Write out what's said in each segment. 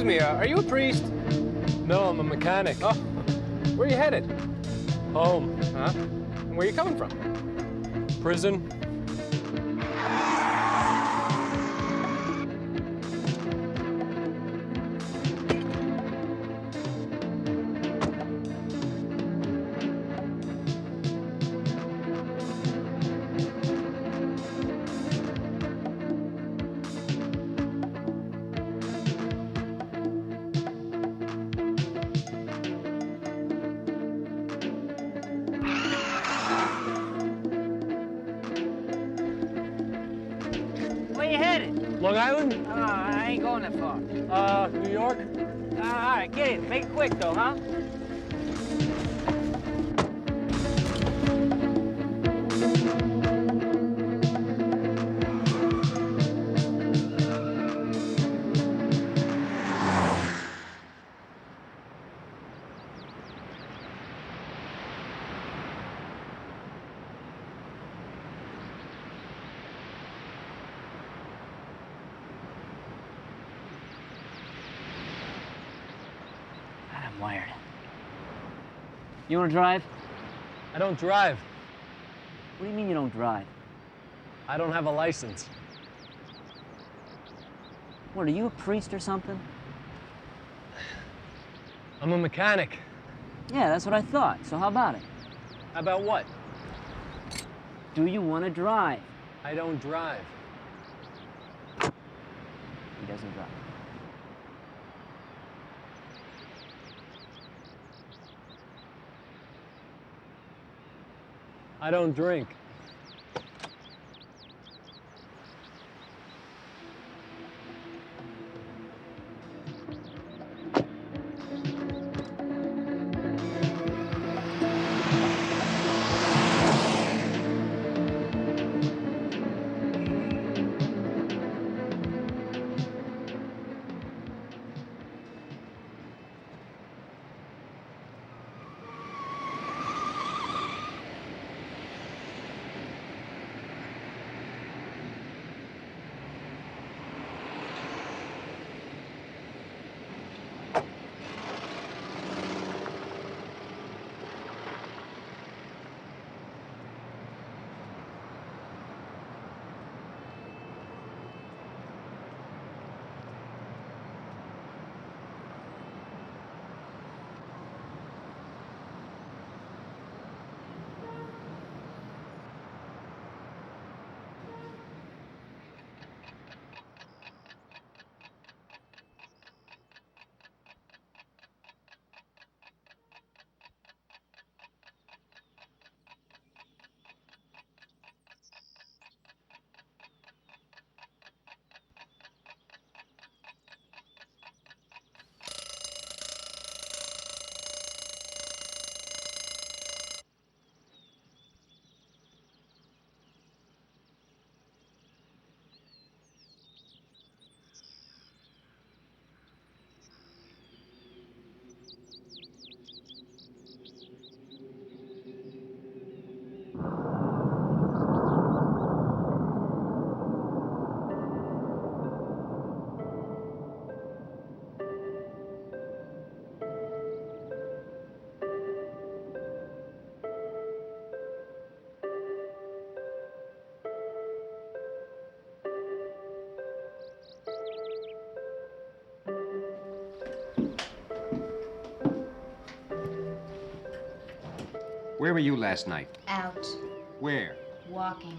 Excuse me, are you a priest? No, I'm a mechanic. Oh, where are you headed? Home. Huh? And where are you coming from? Prison. Where you headed? Long Island? I ain't going that far. New York? All right, get in. Make it quick, though, huh? I'm wired. You want to drive? I don't drive. What do you mean you don't drive? I don't have a license. What, are you a priest or something? I'm a mechanic. Yeah, that's what I thought. So how about it? About what? Do you want to drive? I don't drive. He doesn't drive. I don't drink. Where were you last night? Out. Where? Walking.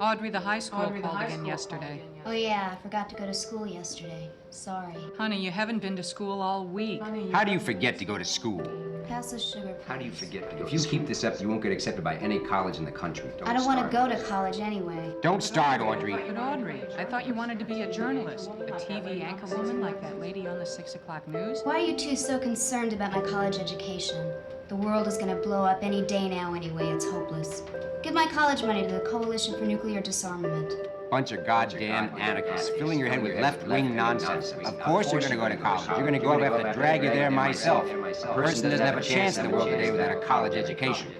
Audrey, the high school called again yesterday. Oh yeah, I forgot to go to school yesterday. Sorry. Honey, you haven't been to school all week. How do you forget to go to school? Pass the sugar, please. How do you forget to go? If you keep this up, you won't get accepted by any college in the country. I don't want to go to college anyway. Don't start, Audrey. But Audrey, I thought you wanted to be a journalist, a TV anchor woman like that lady on the 6 o'clock news. Why are you two so concerned about my college education? The world is going to blow up any day now anyway. It's hopeless. Give my college money to the Coalition for Nuclear Disarmament. Bunch of goddamn anarchists filling your head with left-wing nonsense. Of course you're gonna go to college. You're gonna go up, I have to drag you there myself. A person doesn't have a chance in the world today without a college education.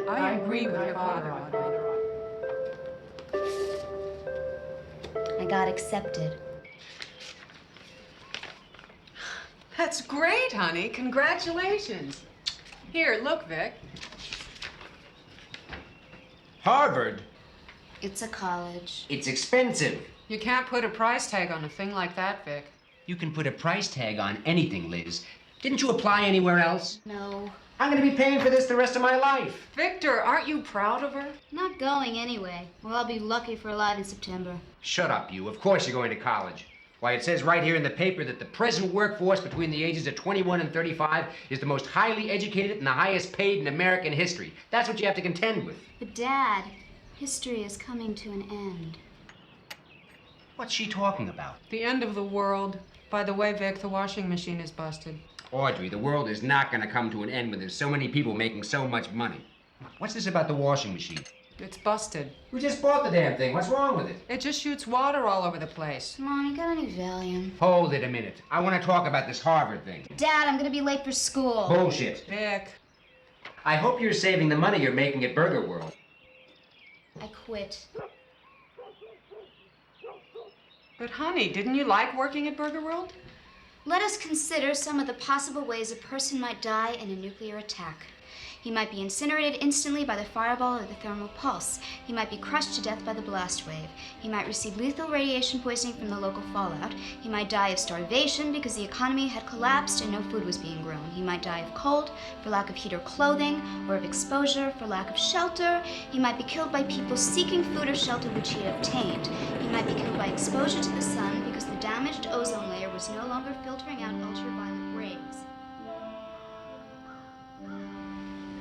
I agree with your father, Audrey. I got accepted. That's great, honey. Congratulations. Here, look, Vic. Harvard? It's a college. It's expensive. You can't put a price tag on a thing like that, Vic. You can put a price tag on anything, Liz. Didn't you apply anywhere else? No. I'm gonna be paying for this the rest of my life. Victor, aren't you proud of her? Not going anyway. Well, I'll be lucky if we're alive in September. Shut up, you. Of course you're going to college. Why, it says right here in the paper that the present workforce between the ages of 21 and 35 is the most highly educated and the highest paid in American history. That's what you have to contend with. But Dad, history is coming to an end. What's she talking about? The end of the world. By the way, Vic, the washing machine is busted. Audrey, the world is not gonna come to an end when there's so many people making so much money. What's this about the washing machine? It's busted. We just bought the damn thing. What's wrong with it? It just shoots water all over the place. Mom, you got any Valium? Hold it a minute. I want to talk about this Harvard thing. Dad, I'm gonna be late for school. Bullshit. Vic. I hope you're saving the money you're making at Burger World. I quit. But honey, didn't you like working at Burger World? Let us consider some of the possible ways a person might die in a nuclear attack. He might be incinerated instantly by the fireball or the thermal pulse. He might be crushed to death by the blast wave. He might receive lethal radiation poisoning from the local fallout. He might die of starvation because the economy had collapsed and no food was being grown. He might die of cold for lack of heat or clothing, or of exposure for lack of shelter. He might be killed by people seeking food or shelter which he had obtained. He might be killed by exposure to the sun because the damaged ozone layer was no longer filtering out ultraviolet rays.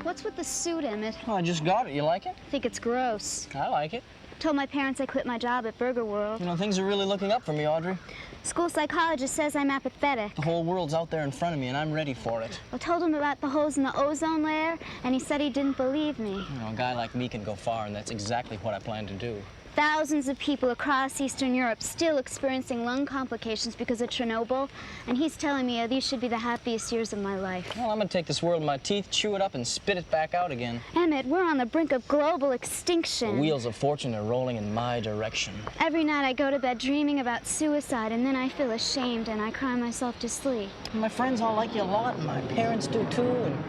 What's with the suit, Emmett? Oh, I just got it. You like it? I think it's gross. I like it. Told my parents I quit my job at Burger World. You know, things are really looking up for me, Audrey. School psychologist says I'm apathetic. The whole world's out there in front of me, and I'm ready for it. I told him about the holes in the ozone layer, and he said he didn't believe me. You know, a guy like me can go far, and that's exactly what I plan to do. Thousands of people across Eastern Europe still experiencing lung complications because of Chernobyl, and he's telling me these should be the happiest years of my life. Well, I'm gonna take this world in my teeth, chew it up, and spit it back out again. Emmett, we're on the brink of global extinction. The wheels of fortune are rolling in my direction. Every night I go to bed dreaming about suicide, and then I feel ashamed and I cry myself to sleep. My friends all like you a lot, and my parents do too, and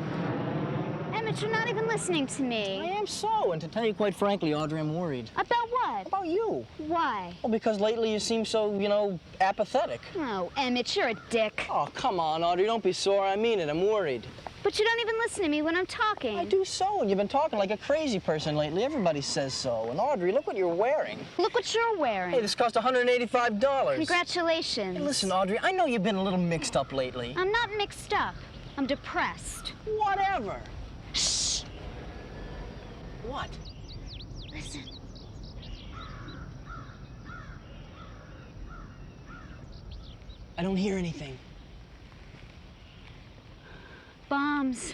Emmett, you're not even listening to I me. am so. And to tell you quite frankly, Audrey, I'm worried. About what? About you. Why? Well, because lately you seem so, you know, apathetic. Oh, Emmett, you're a dick. Oh, come on, Audrey, don't be sore. I mean it. I'm worried. But you don't even listen to me when I'm talking. I do so, and you've been talking like a crazy person lately. Everybody says so. And Audrey, look what you're wearing. Look what you're wearing. Hey, this cost $185. Congratulations. Hey, listen, Audrey, I know you've been a little mixed up lately. I'm not mixed up. I'm depressed. Whatever. Shh. What? Listen. I don't hear anything. Bombs.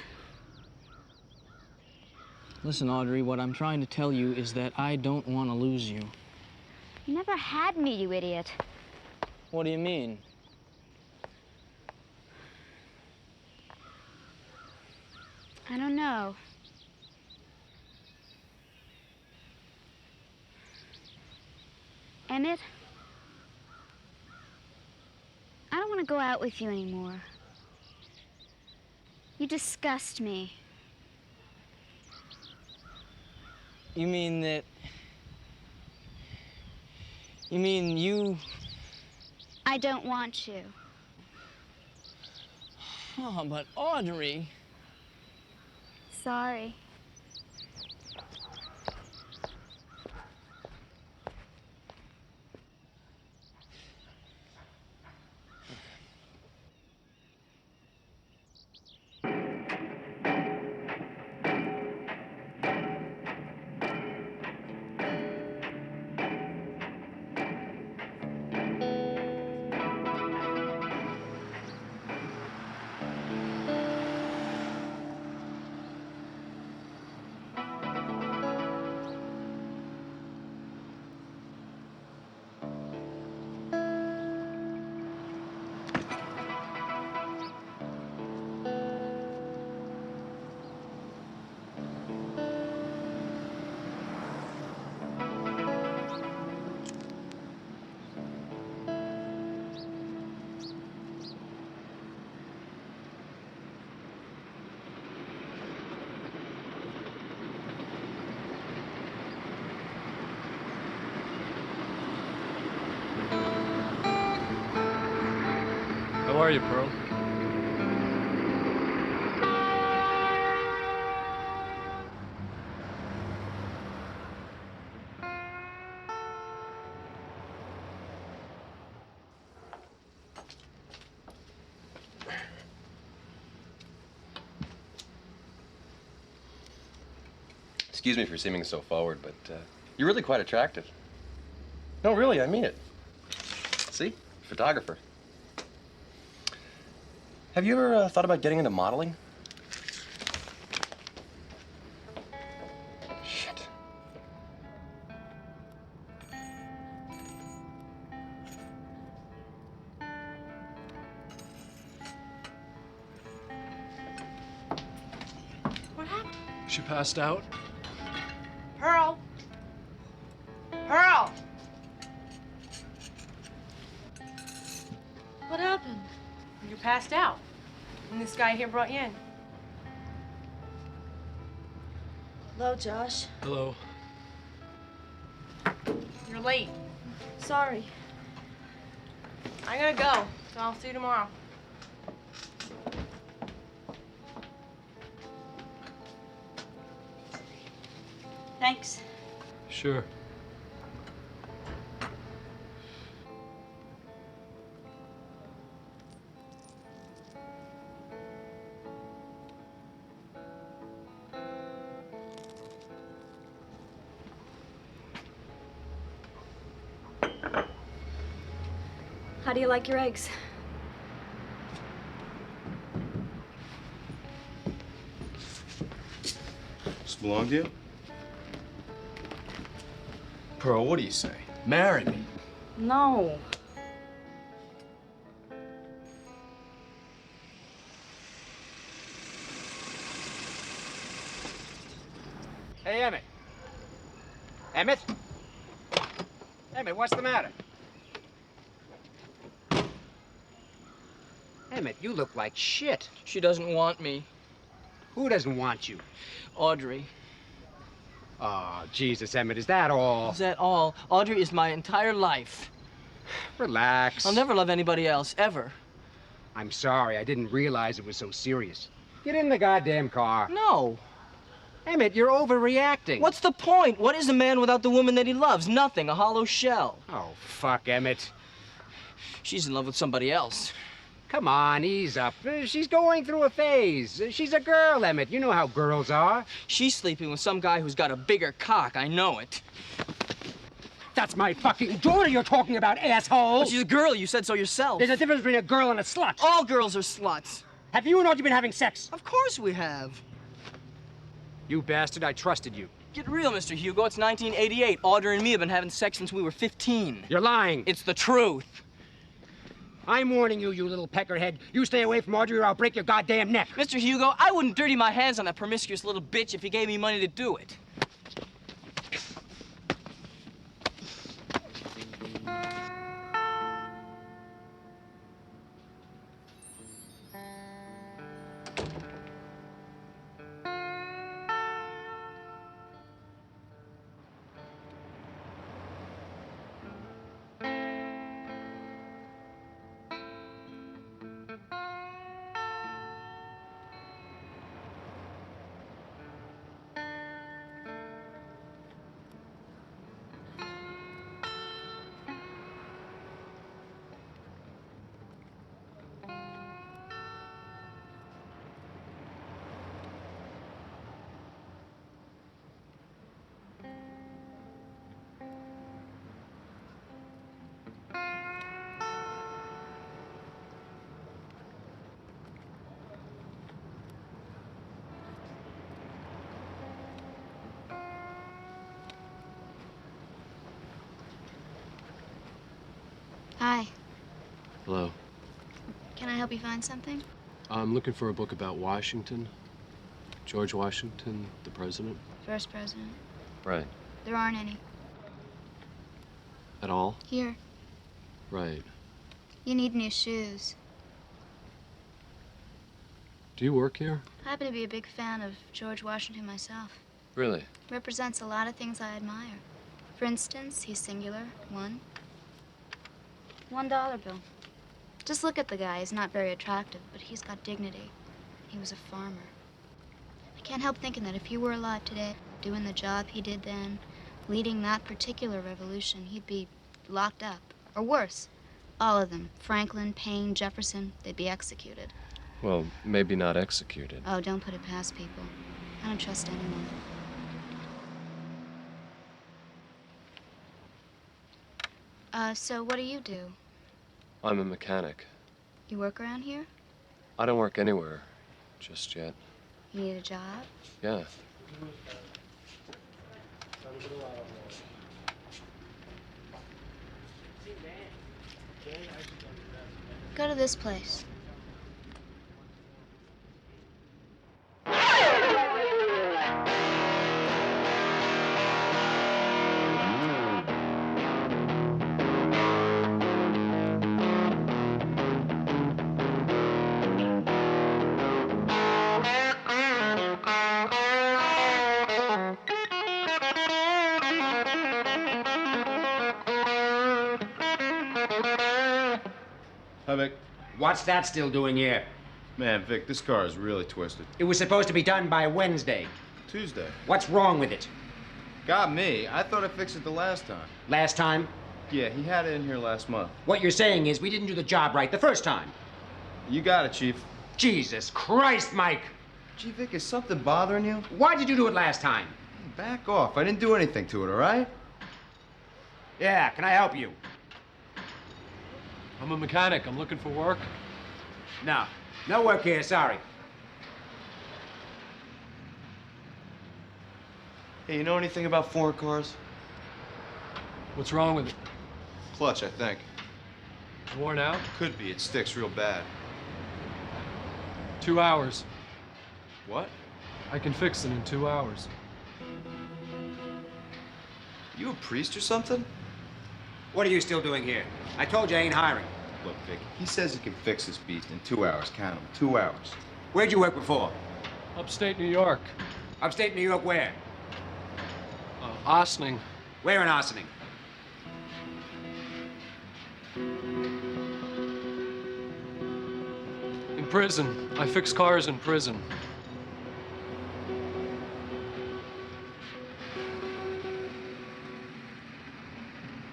Listen, Audrey, what I'm trying to tell you is that I don't want to lose you. You never had me, you idiot. What do you mean? I don't know. Emmett? I don't want to go out with you anymore. You disgust me. You mean that... You mean you... I don't want you. Oh, but Audrey... Sorry. How are you, Pearl? Excuse me for seeming so forward, but you're really quite attractive. No, really, I mean it. See? Photographer. Have you ever thought about getting into modeling? Shit. What happened? She passed out. Pearl! Pearl! What happened? You passed out. And this guy here brought you in. Hello, Josh. Hello. You're late. Sorry. I gotta go, so I'll see you tomorrow. Thanks. Sure. How do you like your eggs? This belong to you? Pearl, what do you say? Marry me. No. Hey, Emmett. Emmett? Emmett, what's the matter? Emmett, you look like shit. She doesn't want me. Who doesn't want you? Audrey. Oh, Jesus, Emmett, is that all? Is that all? Audrey is my entire life. Relax. I'll never love anybody else, ever. I'm sorry, I didn't realize it was so serious. Get in the goddamn car. No. Emmett, you're overreacting. What's the point? What is a man without the woman that he loves? Nothing, a hollow shell. Oh, fuck, Emmett. She's in love with somebody else. Come on, ease up. She's going through a phase. She's a girl, Emmett. You know how girls are. She's sleeping with some guy who's got a bigger cock, I know it. That's my fucking daughter you're talking about, asshole! But she's a girl, you said so yourself. There's a difference between a girl and a slut. All girls are sluts. Have you and Audrey been having sex? Of course we have. You bastard, I trusted you. Get real, Mr. Hugo. It's 1988. Audrey and me have been having sex since we were 15. You're lying. It's the truth. I'm warning you, you little peckerhead. You stay away from Audrey or I'll break your goddamn neck. Mr. Hugo, I wouldn't dirty my hands on that promiscuous little bitch if he gave me money to do it. Hi. Hello. Can I help you find something? I'm looking for a book about Washington. George Washington, the president. First president. Right. There aren't any. At all? Here. Right. You need new shoes. Do you work here? I happen to be a big fan of George Washington myself. Really? Represents a lot of things I admire. For instance, he's singular, one. $1 bill. Just look at the guy. He's not very attractive, but he's got dignity. He was a farmer. I can't help thinking that if he were alive today, doing the job he did then, leading that particular revolution, he'd be locked up. Or worse, all of them. Franklin, Payne, Jefferson, they'd be executed. Well, maybe not executed. Oh, don't put it past people. I don't trust anyone. So what do you do? I'm a mechanic. You work around here? I don't work anywhere just yet. You need a job? Yeah. Go to this place. Hi, Vic. What's that still doing here? Man, Vic, this car is really twisted. It was supposed to be done by Wednesday. Tuesday. What's wrong with it? Got me. I thought I fixed it the last time. Last time? Yeah, he had it in here last month. What you're saying is we didn't do the job right the first time. You got it, Chief. Jesus Christ, Mike! Gee, Vic, is something bothering you? Why did you do it last time? Hey, back off. I didn't do anything to it, all right? Yeah, can I help you? I'm a mechanic. I'm looking for work. No. No work here, sorry. Hey, you know anything about foreign cars? What's wrong with it? Clutch, I think. It's worn out? Could be. It sticks real bad. 2 hours. What? I can fix it in 2 hours. You a priest or something? What are you still doing here? I told you I ain't hiring. Look, Vic, he says he can fix this beast in 2 hours. Count 'em. 2 hours. Where'd you work before? Upstate New York. Upstate New York where? Ossining. Where in Ossining? In prison. I fix cars in prison.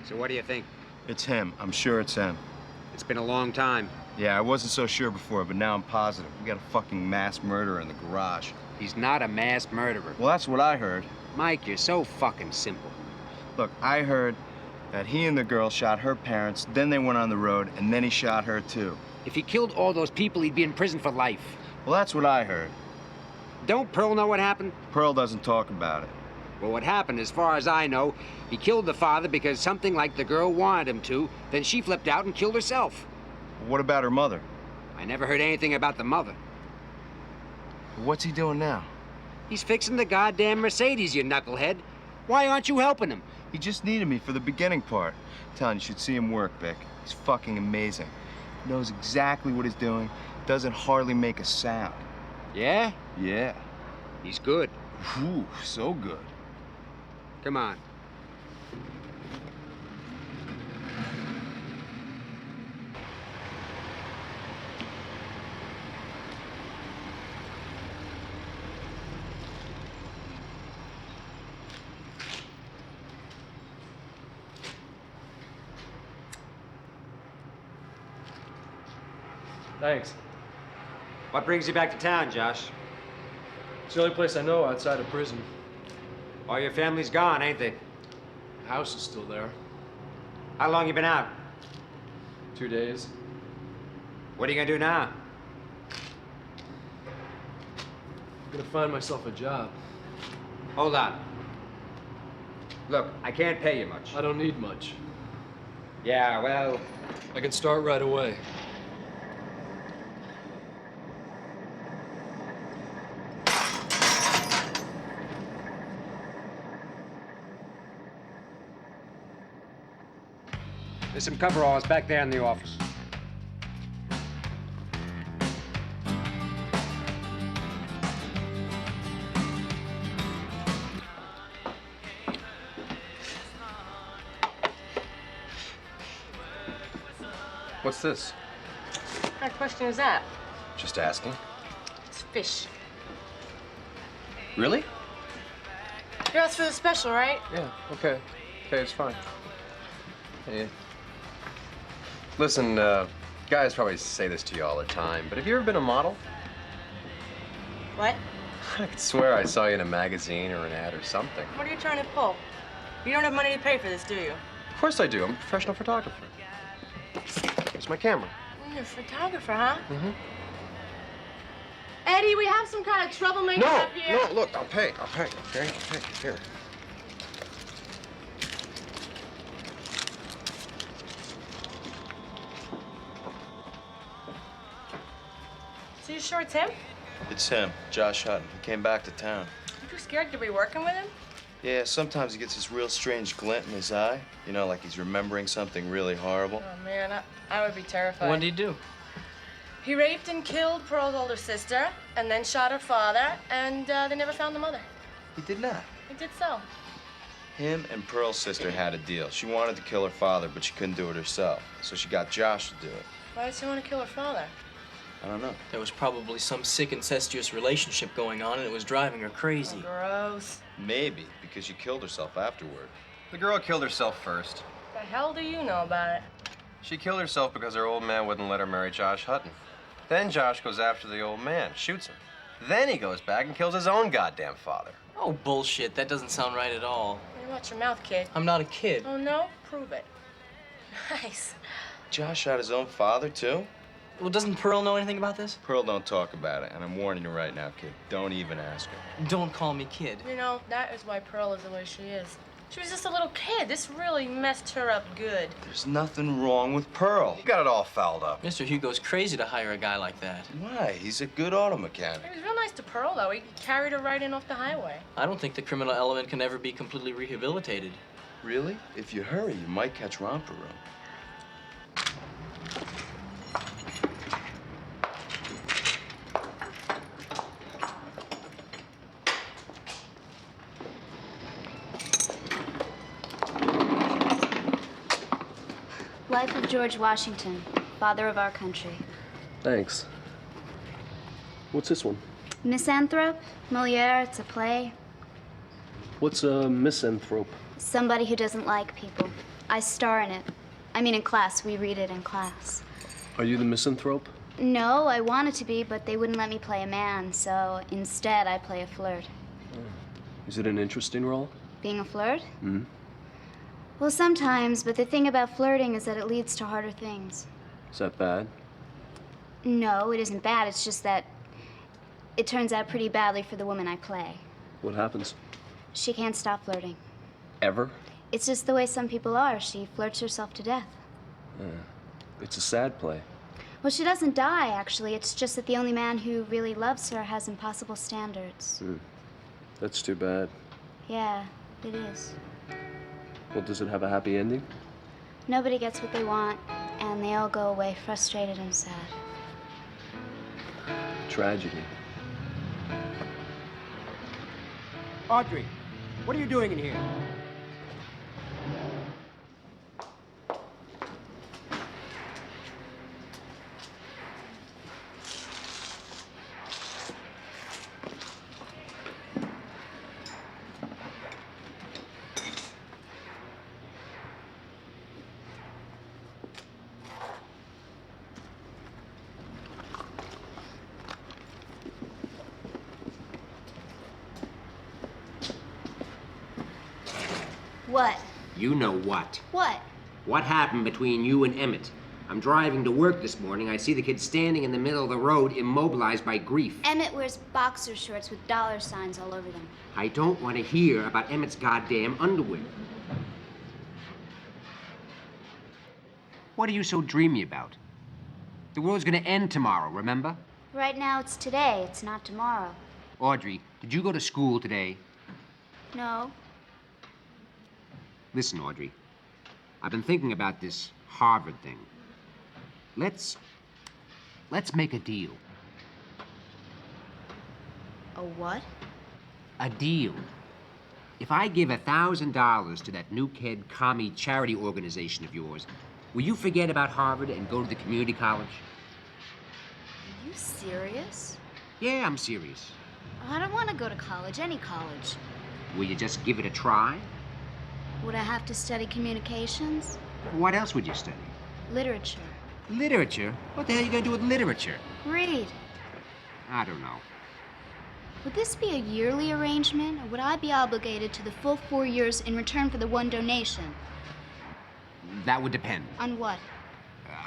So what do you think? It's him. I'm sure it's him. It's been a long time. Yeah, I wasn't so sure before, but now I'm positive. We got a fucking mass murderer in the garage. He's not a mass murderer. Well, that's what I heard. Mike, you're so fucking simple. Look, I heard that he and the girl shot her parents, then they went on the road, and then he shot her too. If he killed all those people, he'd be in prison for life. Well, that's what I heard. Don't Pearl know what happened? Pearl doesn't talk about it. Well, what happened, as far as I know, he killed the father because something like the girl wanted him to, then she flipped out and killed herself. What about her mother? I never heard anything about the mother. What's he doing now? He's fixing the goddamn Mercedes, you knucklehead. Why aren't you helping him? He just needed me for the beginning part. I'm telling you, should see him work, Vic. He's fucking amazing. Knows exactly what he's doing. Doesn't hardly make a sound. Yeah? Yeah. He's good. Whew, so good. Come on. Thanks. What brings you back to town, Josh? It's the only place I know outside of prison. All your family's gone, ain't they? The house is still there. How long you been out? 2 days. What are you gonna do now? I'm gonna find myself a job. Hold on. Look, I can't pay you much. I don't need much. Yeah, well... I can start right away. There's some coveralls back there in the office. What's this? kind of question is that? Just asking. It's fish. Really? You asked for the special, right? Yeah, okay. Okay, it's fine. Hey. Listen, guys probably say this to you all the time, but have you ever been a model? What? I could swear I saw you in a magazine or an ad or something. What are you trying to pull? You don't have money to pay for this, do you? Of course I do. I'm a professional photographer. Here's my camera. You're a photographer, huh? Mm-hmm. Eddie, we have some kind of troublemaker No, up here. no, look, I'll pay, okay? I'll pay, here. So you sure it's him? It's him, Josh Hutton. He came back to town. You too scared to be working with him? Yeah, sometimes he gets this real strange glint in his eye. You know, like he's remembering something really horrible. Oh, man, I would be terrified. What did he do? He raped and killed Pearl's older sister, and then shot her father, and they never found the mother. He did not. He did so. Him and Pearl's sister had a deal. She wanted to kill her father, but she couldn't do it herself. So she got Josh to do it. Why did she want to kill her father? I don't know. There was probably some sick incestuous relationship going on, and it was driving her crazy. Oh, gross. Maybe, because she killed herself afterward. The girl killed herself first. The hell do you know about it? She killed herself because her old man wouldn't let her marry Josh Hutton. Then Josh goes after the old man, shoots him. Then he goes back and kills his own goddamn father. Oh, bullshit. That doesn't sound right at all. Hey, watch your mouth, kid. I'm not a kid. Oh, no? Prove it. Nice. Josh shot his own father, too? Well, doesn't Pearl know anything about this? Pearl don't talk about it, and I'm warning you right now, kid. Don't even ask her. Don't call me kid. You know, that is why Pearl is the way she is. She was just a little kid. This really messed her up good. There's nothing wrong with Pearl. You got it all fouled up. Mr. Hugo's crazy to hire a guy like that. Why? He's a good auto mechanic. He was real nice to Pearl, though. He carried her right in off the highway. I don't think the criminal element can ever be completely rehabilitated. Really? If you hurry, you might catch romper room. Life of George Washington, father of our country. Thanks. What's this one? Misanthrope, Moliere, it's a play. What's a misanthrope? Somebody who doesn't like people. I star in it. I mean, in class, we read it in class. Are you the misanthrope? No, I wanted to be, but they wouldn't let me play a man, so instead I play a flirt. Is it an interesting role? Being a flirt? Hmm? Well, sometimes, but the thing about flirting is that it leads to harder things. Is that bad? No, it isn't bad. It's just that it turns out pretty badly for the woman I play. What happens? She can't stop flirting. Ever? It's just the way some people are. She flirts herself to death. It's a sad play. Well, she doesn't die, actually. It's just that the only man who really loves her has impossible standards. That's too bad. Yeah, it is. Well, does it have a happy ending? Nobody gets what they want, and they all go away frustrated and sad. Tragedy. Audrey, what are you doing in here? What? You know what. What? What happened between you and Emmett? I'm driving to work this morning. I see the kid standing in the middle of the road, immobilized by grief. Emmett wears boxer shorts with dollar signs all over them. I don't want to hear about Emmett's goddamn underwear. What are you so dreamy about? The world's gonna end tomorrow, remember? Right now it's today, it's not tomorrow. Audrey, did you go to school today? No. Listen, Audrey, I've been thinking about this Harvard thing. Let's make a deal. A what? A deal. If I give $1,000 to that New Kid Commie charity organization of yours, will you forget about Harvard and go to the community college? Serious? Yeah, I'm serious. I don't want to go to college, any college. Will you just give it a try? Would I have to study communications? What else would you study? Literature. Literature? What the hell are you going to do with literature? Read. I don't know. Would this be a yearly arrangement, or would I be obligated to the full 4 years in return for the one donation? That would depend. On what?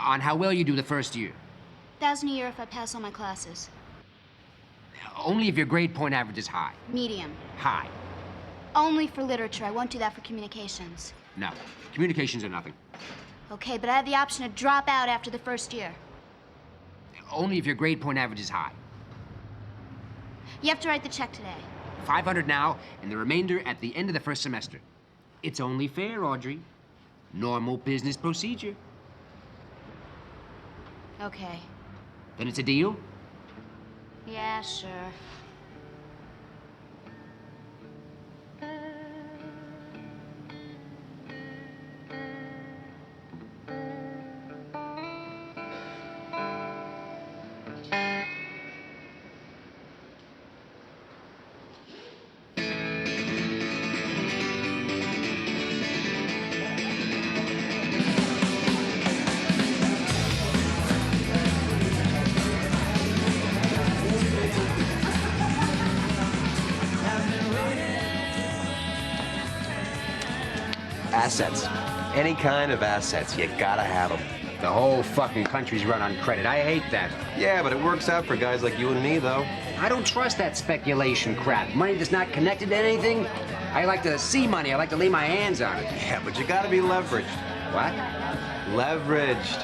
On how well you do the first year. 1,000 a year if I pass all my classes. Only if your grade point average is high. Medium. High. Only for literature. I won't do that for communications. No. Communications are nothing. Okay, but I have the option to drop out after the first year. Only if your grade point average is high. You have to write the check today. 500 now, and the remainder at the end of the first semester. It's only fair, Audrey. Normal business procedure. Okay. Then it's a deal? Yeah, sure. Assets. Any kind of assets, you gotta have them. The whole fucking country's run on credit. I hate that. Yeah, but it works out for guys like you and me, though. I don't trust that speculation crap. Money that's not connected to anything. I like to see money. I like to lay my hands on it. Yeah, but you gotta be leveraged. What? Leveraged.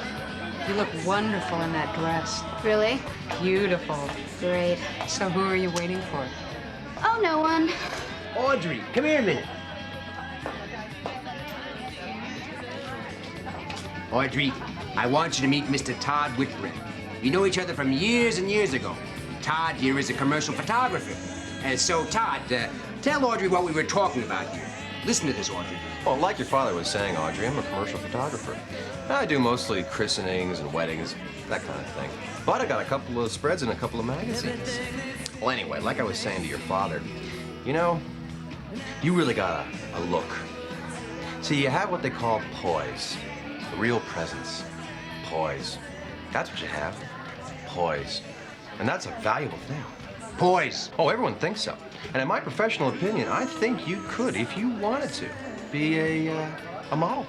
You look wonderful in that dress. Really? Beautiful. Great. So who are you waiting for? Oh, no one. Audrey, come here a minute. Audrey, I want you to meet Mr. Todd Whitbread. You know each other from years and years ago. Todd here is a commercial photographer. And so, Todd, tell Audrey what we were talking about here. Listen to this, Audrey. Well, like your father was saying, Audrey, I'm a commercial photographer. I do mostly christenings and weddings, that kind of thing. But I got a couple of spreads in a couple of magazines. Well, anyway, like I was saying to your father, you know, you really got a look. See, you have what they call poise. A real presence. Poise. That's what you have. Poise. And that's a valuable thing. Poise. Oh, everyone thinks so. And in my professional opinion, I think you could, if you wanted to, be a model.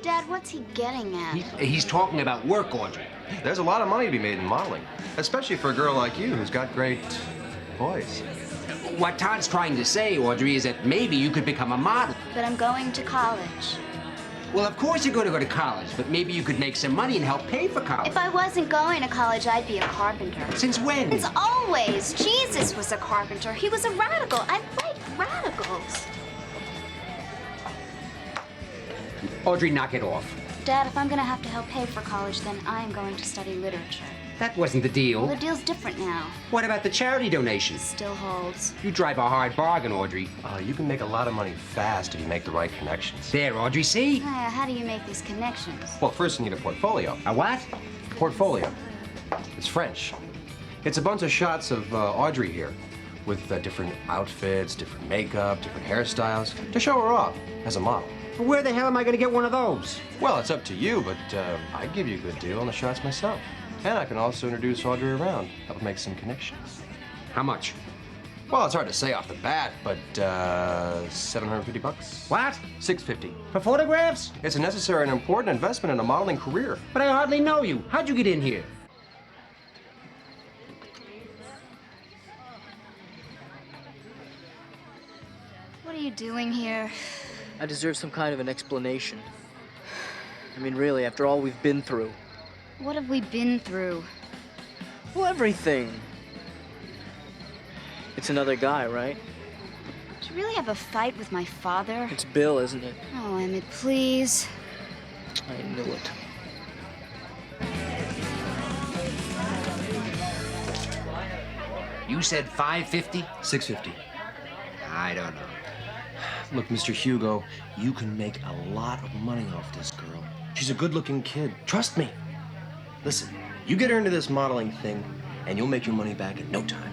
Dad, what's he getting at? He's talking about work, Audrey. There's a lot of money to be made in modeling, especially for a girl like you who's got great poise. What Todd's trying to say, Audrey, is that maybe you could become a model. But I'm going to college. Well, of course you're going to go to college, but maybe you could make some money and help pay for college. If I wasn't going to college, I'd be a carpenter. Since when? Since always. Jesus was a carpenter. He was a radical. I like radicals. Audrey, knock it off. Dad, if I'm going to have to help pay for college, then I'm going to study literature. That wasn't the deal. Well, the deal's different now. What about the charity donations? Still holds. You drive a hard bargain, Audrey. You can make a lot of money fast if you make the right connections. There, Audrey, see? How do you make these connections? Well, first you need a portfolio. A what? Portfolio. It's French. It's a bunch of shots of Audrey here with different outfits, different makeup, different hairstyles to show her off as a model. But where the hell am I going to get one of those? Well, it's up to you, but I'd give you a good deal on the shots myself. And I can also introduce Audrey around, help make some connections. How much? Well, it's hard to say off the bat, but $750. What? $650. For photographs? It's a necessary and important investment in a modeling career. But I hardly know you. How'd you get in here? What are you doing here? I deserve some kind of an explanation. I mean, really, after all we've been through. What have we been through? Well, everything. It's another guy, right? Did you really have a fight with my father? It's Bill, isn't it? Oh, Emmett, please. I knew it. You said $550? $650. I don't know. Look, Mr. Hugo, you can make a lot of money off this girl. She's a good-looking kid. Trust me. Listen, You get her into this modeling thing, and you'll make your money back in no time.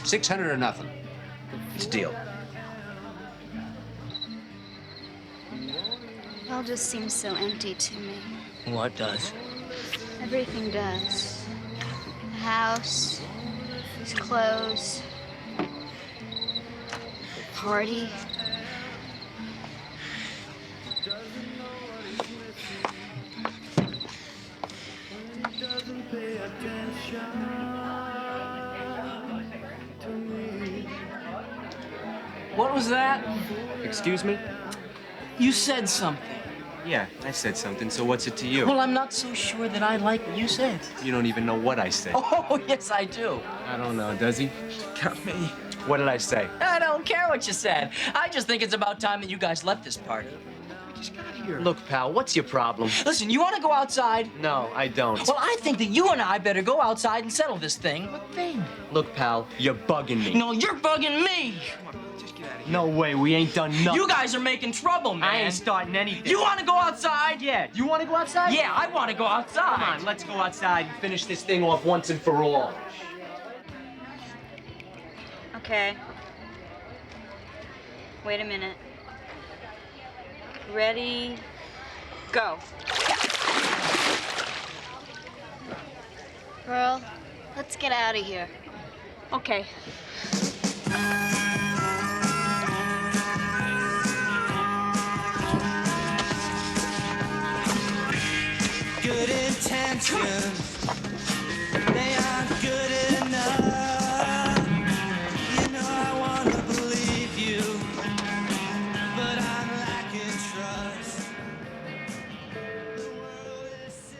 600 or nothing. It's a deal. It all just seems so empty to me. What does? Everything does. The house, his clothes, the party. What was that? Excuse me? You said something. Yeah, I said something, so what's it to you? Well, I'm not so sure that I like what you said. You don't even know what I said. Oh, yes, I do. I don't know, does he? Got me. What did I say? I don't care what you said. I just think it's about time that you guys left this party. I just got here. Look, pal, what's your problem? Listen, you want to go outside? No, I don't. Well, I think that you and I better go outside and settle this thing. What thing? Look, pal, you're bugging me. No, you're bugging me. No way, we ain't done nothing. You guys are making trouble, man. I ain't starting anything. You want to go outside? Yeah, you want to go outside? Yeah, I want to go outside. Come on, let's go outside and finish this thing off once and for all. Okay. Wait a minute. Ready, go. Pearl, let's get out of here. Okay. Good intentions, they aren't good enough. You know I wanna believe you, but I'm lacking trust. The world is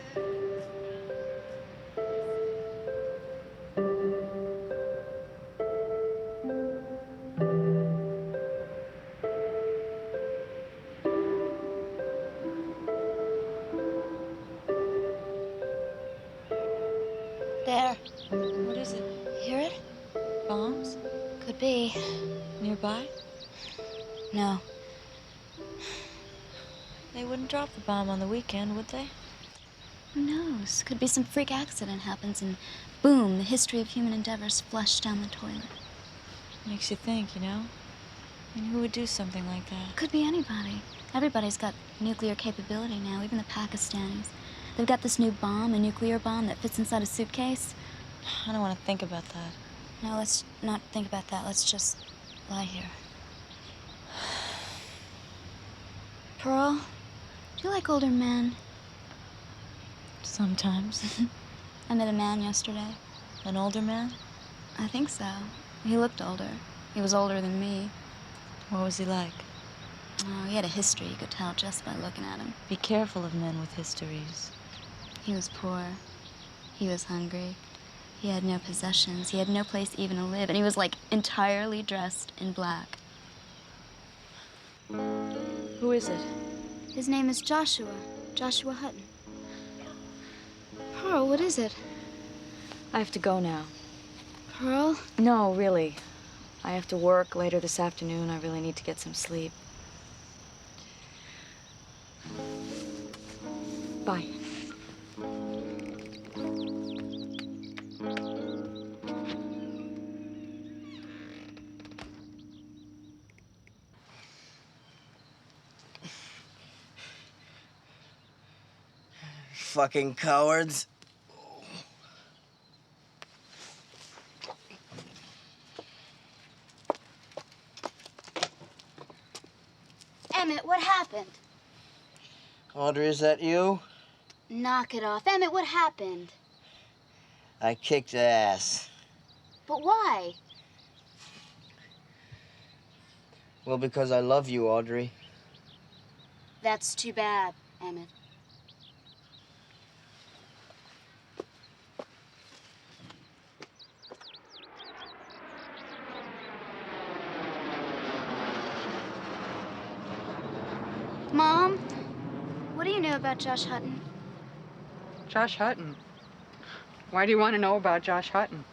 There. What is it? Hear it? Bombs? Could be. Nearby? No. They wouldn't drop the bomb on the weekend, would they? Who knows? Could be some freak accident happens and boom, the history of human endeavors flushed down the toilet. Makes you think, you know? I mean, who would do something like that? Could be anybody. Everybody's got nuclear capability now, even the Pakistanis. They've got this new bomb, a nuclear bomb that fits inside a suitcase. I don't want to think about that. No, let's not think about that. Let's just lie here. Pearl, do you like older men? Sometimes. I met a man yesterday. An older man? I think so. He looked older. He was older than me. What was he like? Oh, he had a history, you could tell just by looking at him. Be careful of men with histories. He was poor. He was hungry. He had no possessions. He had no place even to live. And he was, like, entirely dressed in black. Who is it? His name is Joshua. Joshua Hutton. Pearl, what is it? I have to go now. Pearl? No, really. I have to work later this afternoon. I really need to get some sleep. Bye. Fucking cowards. Emmett, what happened? Audrey, is that you? Knock it off. Emmett, what happened? I kicked ass. But why? Well, because I love you, Audrey. That's too bad, Emmett. Mom, what do you know about Josh Hutton? Josh Hutton? Why do you want to know about Josh Hutton?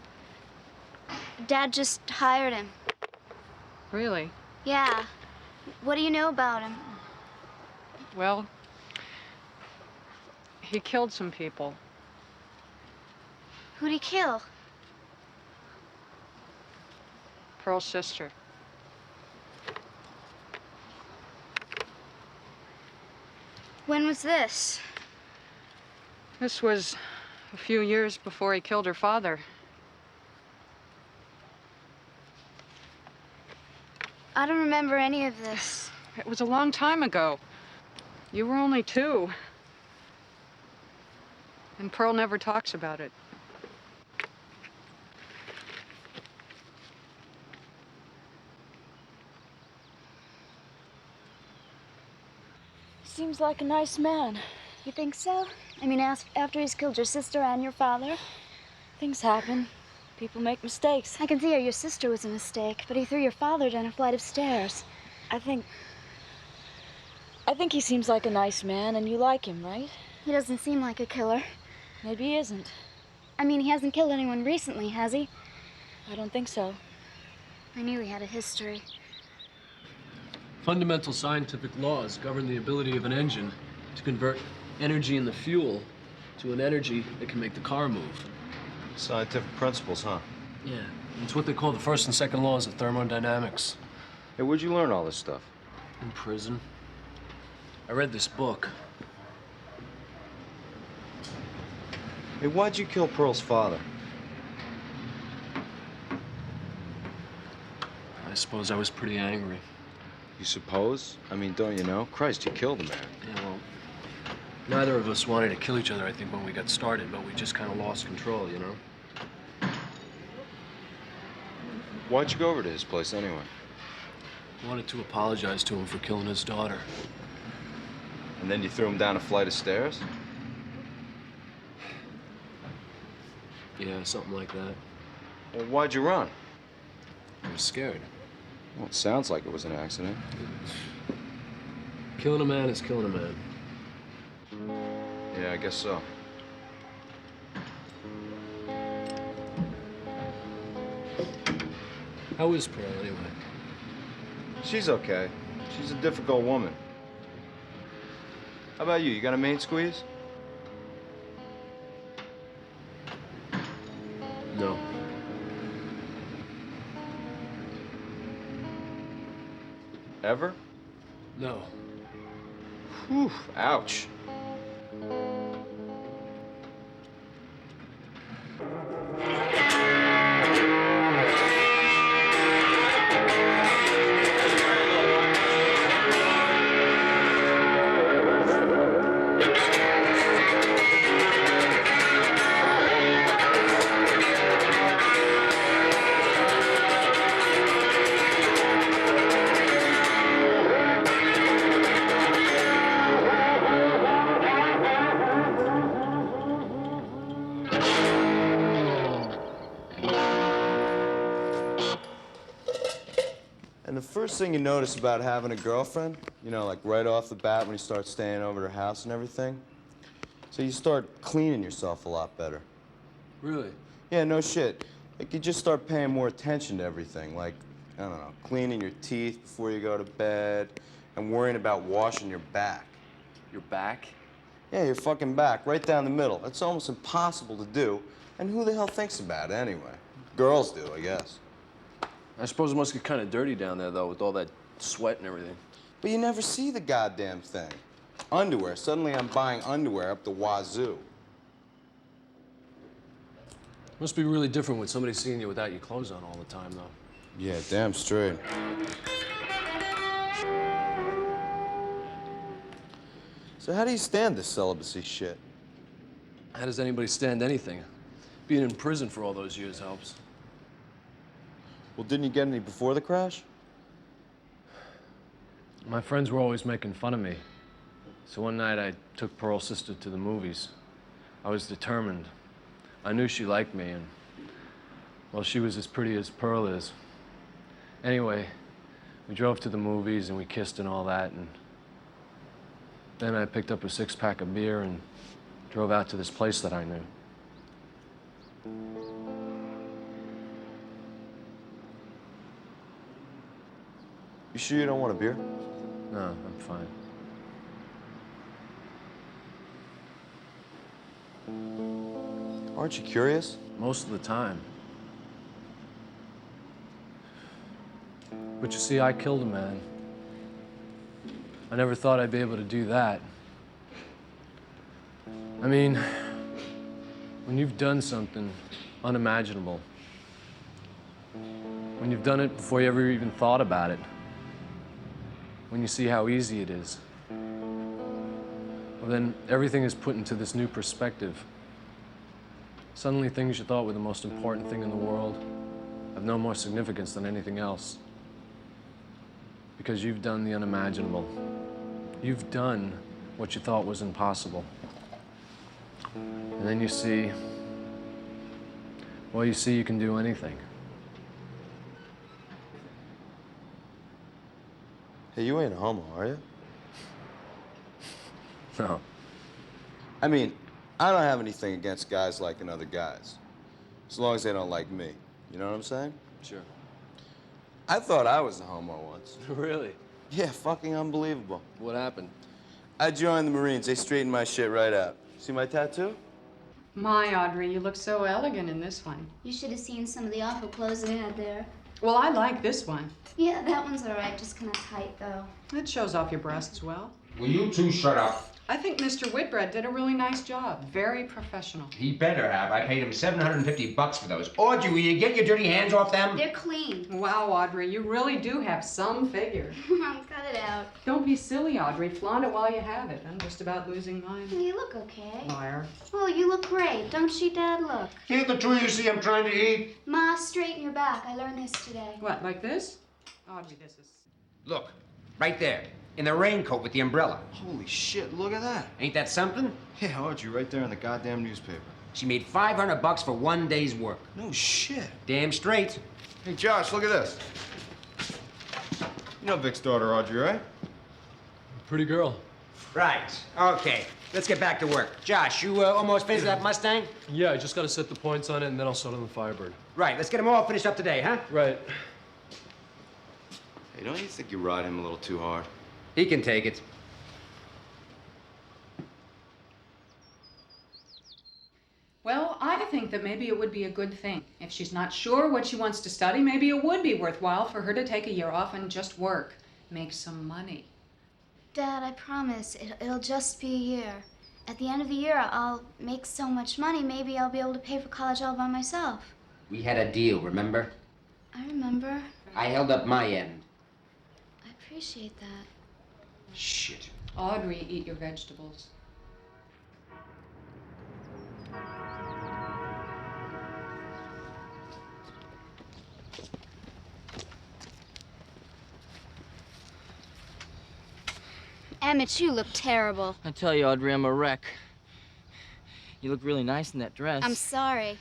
Dad just hired him. Really? Yeah. What do you know about him? Well, he killed some people. Who'd he kill? Pearl's sister. When was this? This was a few years before he killed her father. I don't remember any of this. It was a long time ago. You were only 2. And Pearl never talks about it. Seems like a nice man. You think so? I mean, after he's killed your sister and your father? Things happen. People make mistakes. I can see how your sister was a mistake, but he threw your father down a flight of stairs. I think he seems like a nice man, and you like him, right? He doesn't seem like a killer. Maybe he isn't. I mean, he hasn't killed anyone recently, has he? I don't think so. I knew he had a history. Fundamental scientific laws govern the ability of an engine to convert energy in the fuel to an energy that can make the car move. Scientific principles, huh? Yeah, it's what they call the first and second laws of thermodynamics. Hey, where'd you learn all this stuff? In prison. I read this book. Hey, why'd you kill Pearl's father? I suppose I was pretty angry. You suppose? I mean, don't you know? Christ, you killed a man. Yeah, well, neither of us wanted to kill each other, I think, when we got started, but we just kind of lost control, you know? Why'd you go over to his place anyway? I wanted to apologize to him for killing his daughter. And then you threw him down a flight of stairs? Yeah, something like that. Well, why'd you run? I was scared. Well, it sounds like it was an accident. Killing a man is killing a man. Yeah, I guess so. How is Pearl, anyway? She's okay. She's a difficult woman. How about you? You got a main squeeze? No. Ever? No. Whew, ouch. And the first thing you notice about having a girlfriend, you know, like right off the bat when you start staying over at her house and everything, so you start cleaning yourself a lot better. Really? Yeah, no shit. Like, you just start paying more attention to everything. Like, I don't know, cleaning your teeth before you go to bed and worrying about washing your back. Your back? Yeah, your fucking back, right down the middle. It's almost impossible to do. And who the hell thinks about it anyway? Girls do, I guess. I suppose it must get kind of dirty down there, though, with all that sweat and everything. But you never see the goddamn thing. Underwear. Suddenly I'm buying underwear up the wazoo. Must be really different with somebody seeing you without your clothes on all the time, though. Yeah, damn straight. So how do you stand this celibacy shit? How does anybody stand anything? Being in prison for all those years helps. Well, didn't you get any before the crash? My friends were always making fun of me. So one night I took Pearl's sister to the movies. I was determined. I knew she liked me, and, well, she was as pretty as Pearl is. Anyway, we drove to the movies and we kissed and all that, and then I picked up a 6-pack of beer and drove out to this place that I knew. You sure you don't want a beer? No, I'm fine. Aren't you curious? Most of the time. But you see, I killed a man. I never thought I'd be able to do that. I mean, when you've done something unimaginable, when you've done it before you ever even thought about it, when you see how easy it is, well, then everything is put into this new perspective. Suddenly things you thought were the most important thing in the world have no more significance than anything else. Because you've done the unimaginable. You've done what you thought was impossible. And then you see, well, you see you can do anything. Hey, you ain't a homo, are you? No. I mean, I don't have anything against guys liking other guys. As long as they don't like me. You know what I'm saying? Sure. I thought I was a homo once. Really? Yeah, fucking unbelievable. What happened? I joined the Marines. They straightened my shit right out. See my tattoo? My, Audrey, you look so elegant in this one. You should have seen some of the awful clothes they had there. Well, I like this one. Yeah, that one's all right, just kind of tight, though. It shows off your breasts well. Will you two shut up? I think Mr. Whitbread did a really nice job. Very professional. He better have. I paid him $750 for those. Audrey, will you get your dirty hands off them? They're clean. Wow, Audrey, you really do have some figure. Cut it out. Don't be silly, Audrey. Flaunt it while you have it. I'm just about losing mine. You look okay. Liar. Oh, you look great. Don't she, Dad? Look. Can't the two of you see I'm trying to eat? Ma, straighten your back. I learned this today. What, like this? Audrey, this is... Look, right there. In the raincoat with the umbrella. Holy shit, look at that. Ain't that something? Yeah, Audrey, right there in the goddamn newspaper. She made $500 for one day's work. No shit. Damn straight. Hey, Josh, look at this. You know Vic's daughter, Audrey, right? Pretty girl. Right. Okay. Let's get back to work. Josh, you almost finished that Mustang? Yeah, I just gotta set the points on it and then I'll start on the Firebird. Right. Let's get them all finished up today, huh? Right. Hey, don't you think you ride him a little too hard? He can take it. Well, I think that maybe it would be a good thing. If she's not sure what she wants to study, maybe it would be worthwhile for her to take a year off and just work. Make some money. Dad, I promise it'll just be a year. At the end of the year, I'll make so much money, maybe I'll be able to pay for college all by myself. We had a deal, remember? I remember. I held up my end. I appreciate that. Shit. Audrey, eat your vegetables. Emmett, you look terrible. I tell you, Audrey, I'm a wreck. You look really nice in that dress. I'm sorry.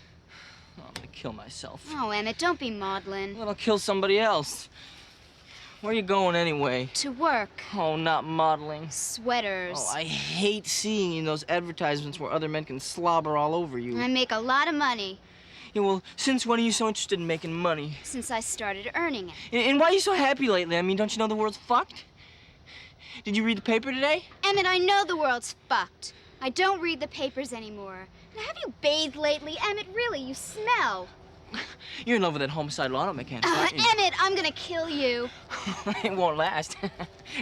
Oh, I'm gonna kill myself. Oh, Emmett, don't be maudlin. Well, I'll kill somebody else. Where are you going anyway? To work. Oh, not modeling. Sweaters. Oh, I hate seeing you in those advertisements where other men can slobber all over you. I make a lot of money. Yeah, well, since when are you so interested in making money? Since I started earning it. And why are you so happy lately? I mean, don't you know the world's fucked? Did you read the paper today? Emmett, I know the world's fucked. I don't read the papers anymore. Now, have you bathed lately? Emmett, really, you smell. You're in love with that homicidal auto mechanic, aren't you? Emmett, I'm gonna kill you. It won't last.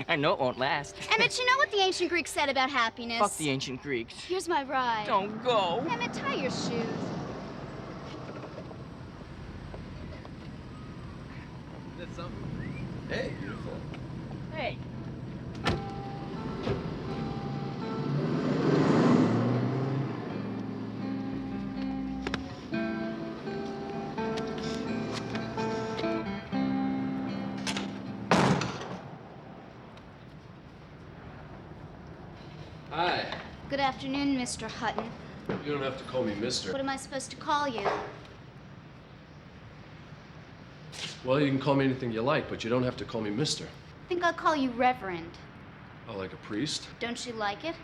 I know it won't last. Emmett, you know what the ancient Greeks said about happiness? Fuck the ancient Greeks. Here's my ride. Don't go. Emmett, tie your shoes. That's something. Hey, beautiful. Hey. Hi. Good afternoon, Mr. Hutton. You don't have to call me mister. What am I supposed to call you? Well, you can call me anything you like, but you don't have to call me mister. I think I'll call you Reverend. Oh, like a priest? Don't you like it?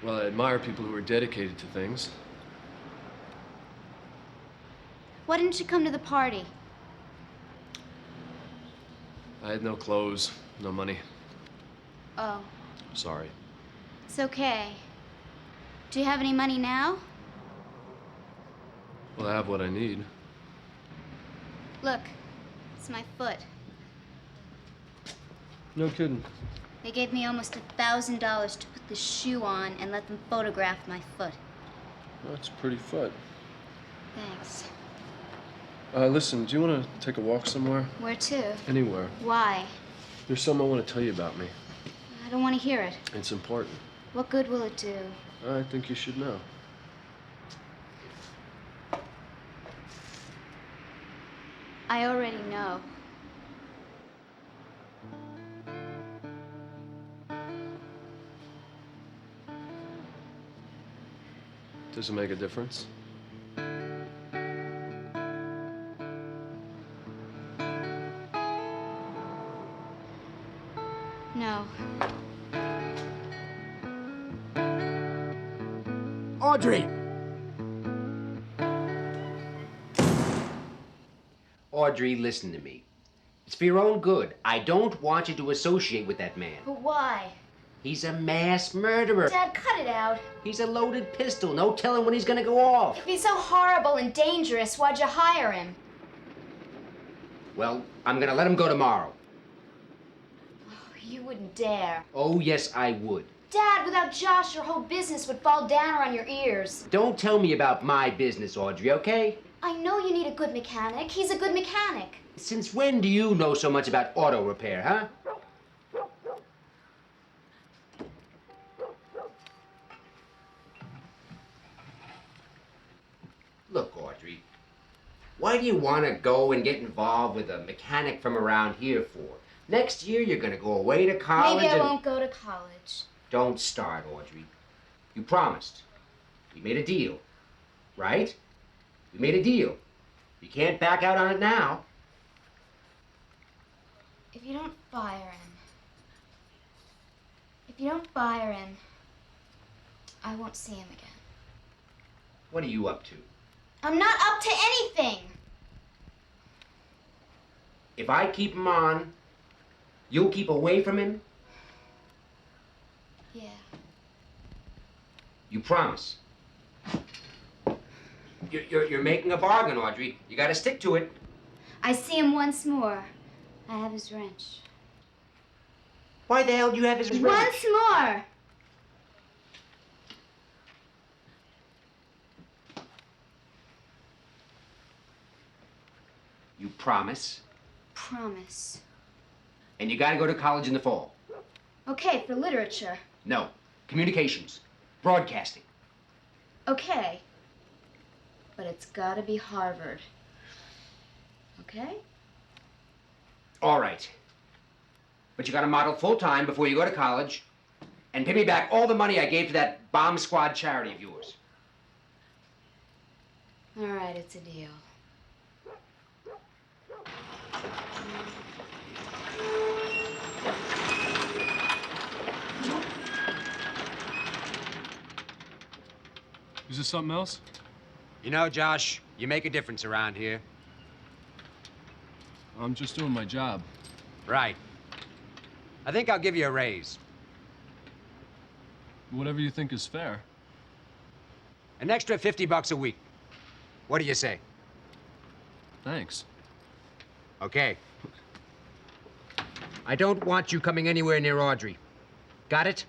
Well, I admire people who are dedicated to things. Why didn't you come to the party? I had no clothes, no money. Oh, Sorry. it's okay. Do you have any money now? Well, I have what I need. Look, it's my foot. No kidding. They gave me almost $1,000 to put the shoe on and let them photograph my foot. That's a pretty foot. Thanks. Listen, do you want to take a walk somewhere? Where to? Anywhere. Why? There's something I want to tell you about me. I don't want to hear it. It's important. What good will it do? I think you should know. I already know. Does it make a difference? No. Audrey! Audrey, listen to me. It's for your own good. I don't want you to associate with that man. But why? He's a mass murderer. Dad, cut it out. He's a loaded pistol. No telling when he's gonna go off. If he's so horrible and dangerous, why'd you hire him? Well, I'm gonna let him go tomorrow. You wouldn't dare. Oh, yes, I would. Dad, without Josh, your whole business would fall down around your ears. Don't tell me about my business, Audrey, okay? I know you need a good mechanic. He's a good mechanic. Since when do you know so much about auto repair, huh? Look, Audrey, why do you want to go and get involved with a mechanic from around here for? Next year, you're going to go away to college. Maybe I won't go to college. Don't start, Audrey. You promised. We made a deal, right? We made a deal. You can't back out on it now. If you don't fire him, I won't see him again. What are you up to? I'm not up to anything. If I keep him on, you'll keep away from him? Yeah. You promise. You're making a bargain, Audrey. You gotta stick to it. I see him once more. I have his wrench. Why the hell do you have his wrench? Once more! You promise? Promise. And you gotta go to college in the fall. Okay, for literature. No. Communications. Broadcasting. Okay. But it's gotta be Harvard. Okay? All right. But you gotta model full-time before you go to college and pay me back all the money I gave to that bomb squad charity of yours. All right, it's a deal. Is this something else? You know, Josh, you make a difference around here. I'm just doing my job. Right. I think I'll give you a raise. Whatever you think is fair. An extra $50 a week. What do you say? Thanks. Okay. I don't want you coming anywhere near Audrey. Got it?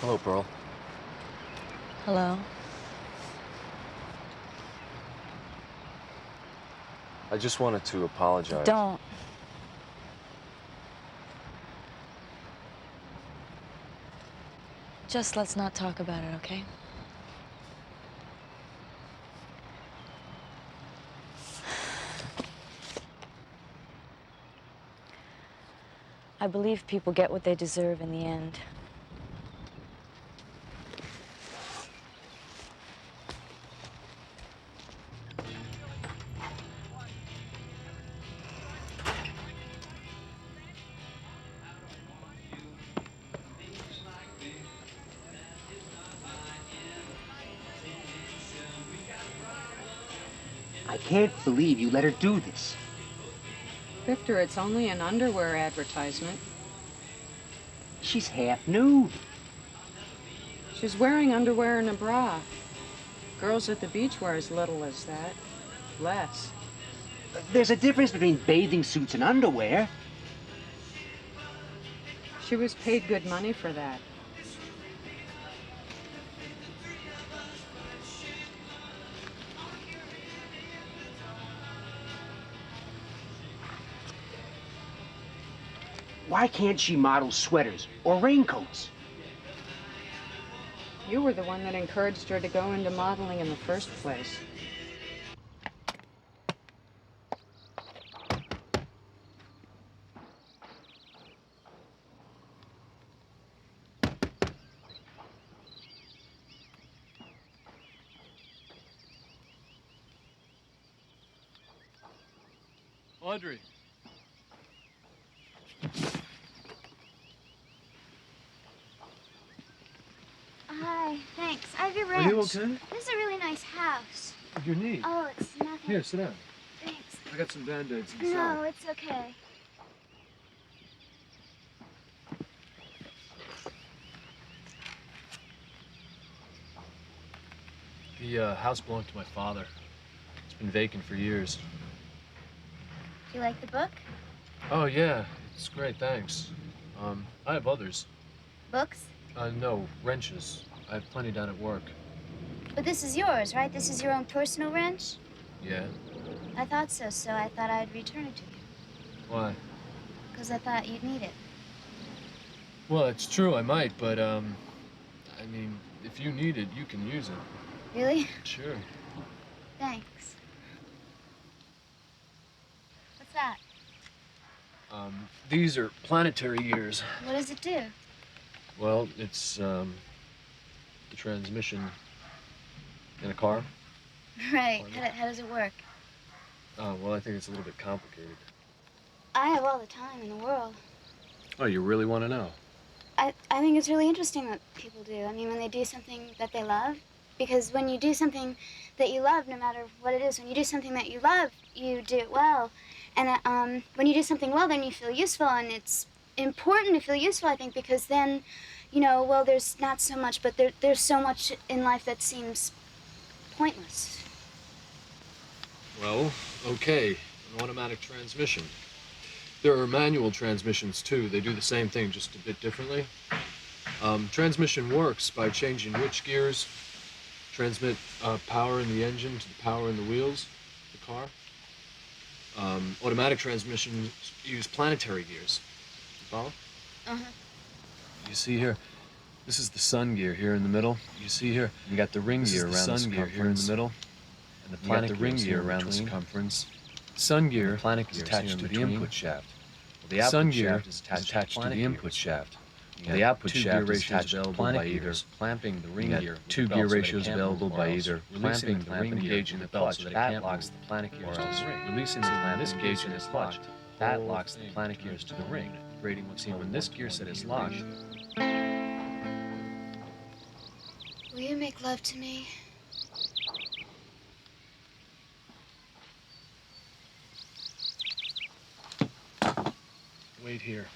Hello, Pearl. Hello. I just wanted to apologize. Don't. Just let's not talk about it, okay? I believe people get what they deserve in the end. I can't believe you let her do this. Victor, it's only an underwear advertisement. She's half nude. She's wearing underwear and a bra. Girls at the beach wear as little as that. Less. There's a difference between bathing suits and underwear. She was paid good money for that. Why can't she model sweaters or raincoats? You were the one that encouraged her to go into modeling in the first place. Audrey. Hi, thanks. I have your Are ranch. you okay? This is a really nice house. Your knee. Oh, it's nothing. Here, sit down. Thanks. I got some Band-Aids inside. No, it's okay. The house belonged to my father. It's been vacant for years. Do you like the book? Oh, yeah. It's great, thanks. I have others. Books? No, wrenches. I have plenty down at work. But this is yours, right? This is your own personal wrench? Yeah? I thought so, so I thought I'd return it to you. Why? Because I thought you'd need it. Well, it's true, I might, but, I mean, if you need it, you can use it. Really? Sure. Thanks. What's that? These are planetary years. What does it do? Well, it's, the transmission in a car. Right. How does it work? Oh, well, I think it's a little bit complicated. I have all the time in the world. Oh, you really want to know? I think it's really interesting what people do. I mean, when they do something that they love, because when you do something that you love, no matter what it is, when you do something that you love, you do it well. And when you do something well, then you feel useful, and it's important to feel useful, I think, because then, you know, well, there's not so much, but there's so much in life that seems pointless. Well, okay, an automatic transmission. There are manual transmissions, too. They do the same thing, just a bit differently. Transmission works by changing which gears transmit power in the engine to the power in the wheels of the car. Automatic transmissions use planetary gears. You follow? Uh-huh. You see here, this is the sun gear here in the middle. You see here, you got the ring gear around the circumference. Here in the middle, and the planet ring gear around the circumference. Sun gear is attached to the input shaft. The sun gear is attached to the input shaft. The output shaft is attached to planet gears, clamping the ring gear. Two gear ratios available by either clamping the ring gauge in the belt so that it locks the planet gears to the ring. Releasing the this gauge is locked. That locks the planet gears to the ring. Creating what's seen when this gear set is locked. Will you make love to me? Wait here.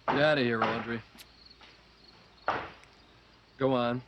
Get out of here, Audrey. Go on.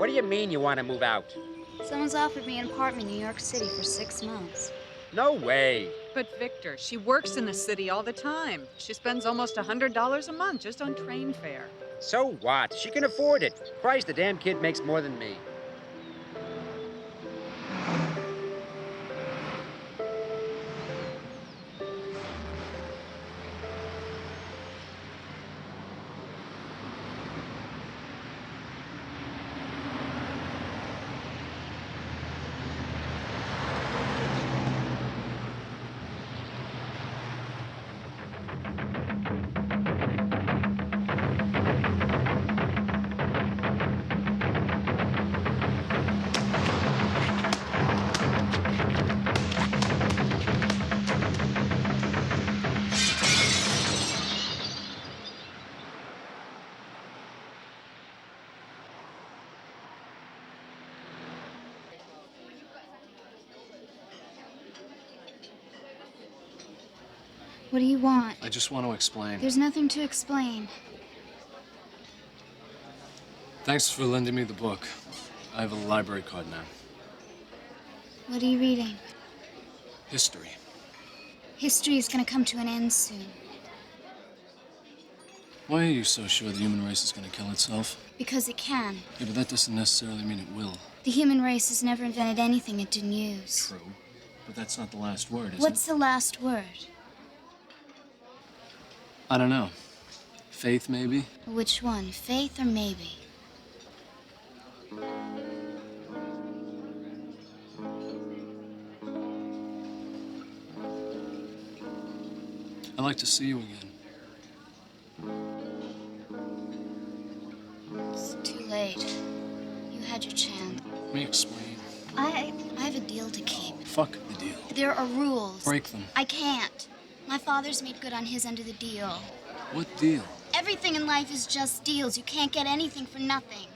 What do you mean you want to move out? Someone's offered me an apartment in New York City for 6 months. No way. But Victor, she works in the city all the time. She spends almost $100 a month just on train fare. So what? She can afford it. Christ, the damn kid makes more than me. What do you want? I just want to explain. There's nothing to explain. Thanks for lending me the book. I have a library card now. What are you reading? History. History is going to come to an end soon. Why are you so sure the human race is going to kill itself? Because it can. Yeah, but that doesn't necessarily mean it will. The human race has never invented anything it didn't use. True. But that's not the last word, is What's it? the last word? I don't know. Faith, maybe? Which one, faith or maybe? I'd like to see you again. It's too late. You had your chance. Let me explain. I have a deal to keep. Fuck the deal. There are rules. Break them. I can't. My father's made good on his end of the deal. What deal? Everything in life is just deals. You can't get anything for nothing.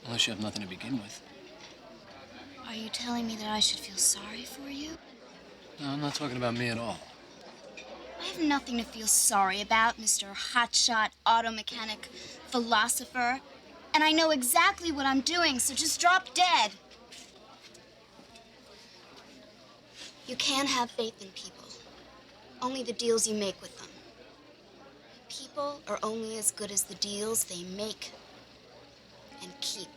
Unless you have nothing to begin with. Are you telling me that I should feel sorry for you? No, I'm not talking about me at all. I have nothing to feel sorry about, Mr. Hotshot, auto mechanic, philosopher. And I know exactly what I'm doing, so just drop dead. You can have faith in people. Only the deals you make with them. People are only as good as the deals they make and keep.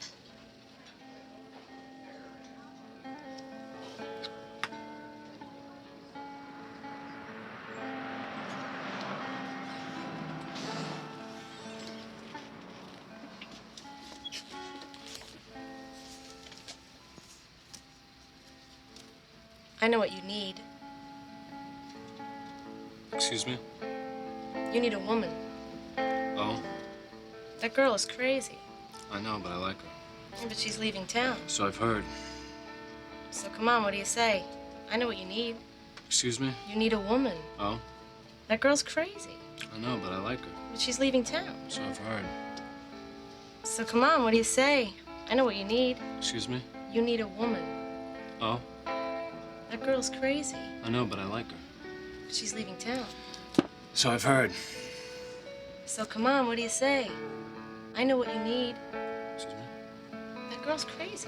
I know what you need. Excuse me? You need a woman. Oh? That girl is crazy. I know, but I like her. Yeah, but she's leaving town. So I've heard. So come on, what do you say? I know what you need. Excuse me? You need a woman. Oh? That girl's crazy. I know, but I like her. But she's leaving town. So I've heard. So come on, what do you say? I know what you need. Excuse me? You need a woman. Oh? That girl's crazy. I know, but I like her. But she's leaving town. So I've heard. So come on, what do you say? I know what you need. Excuse me? That girl's crazy.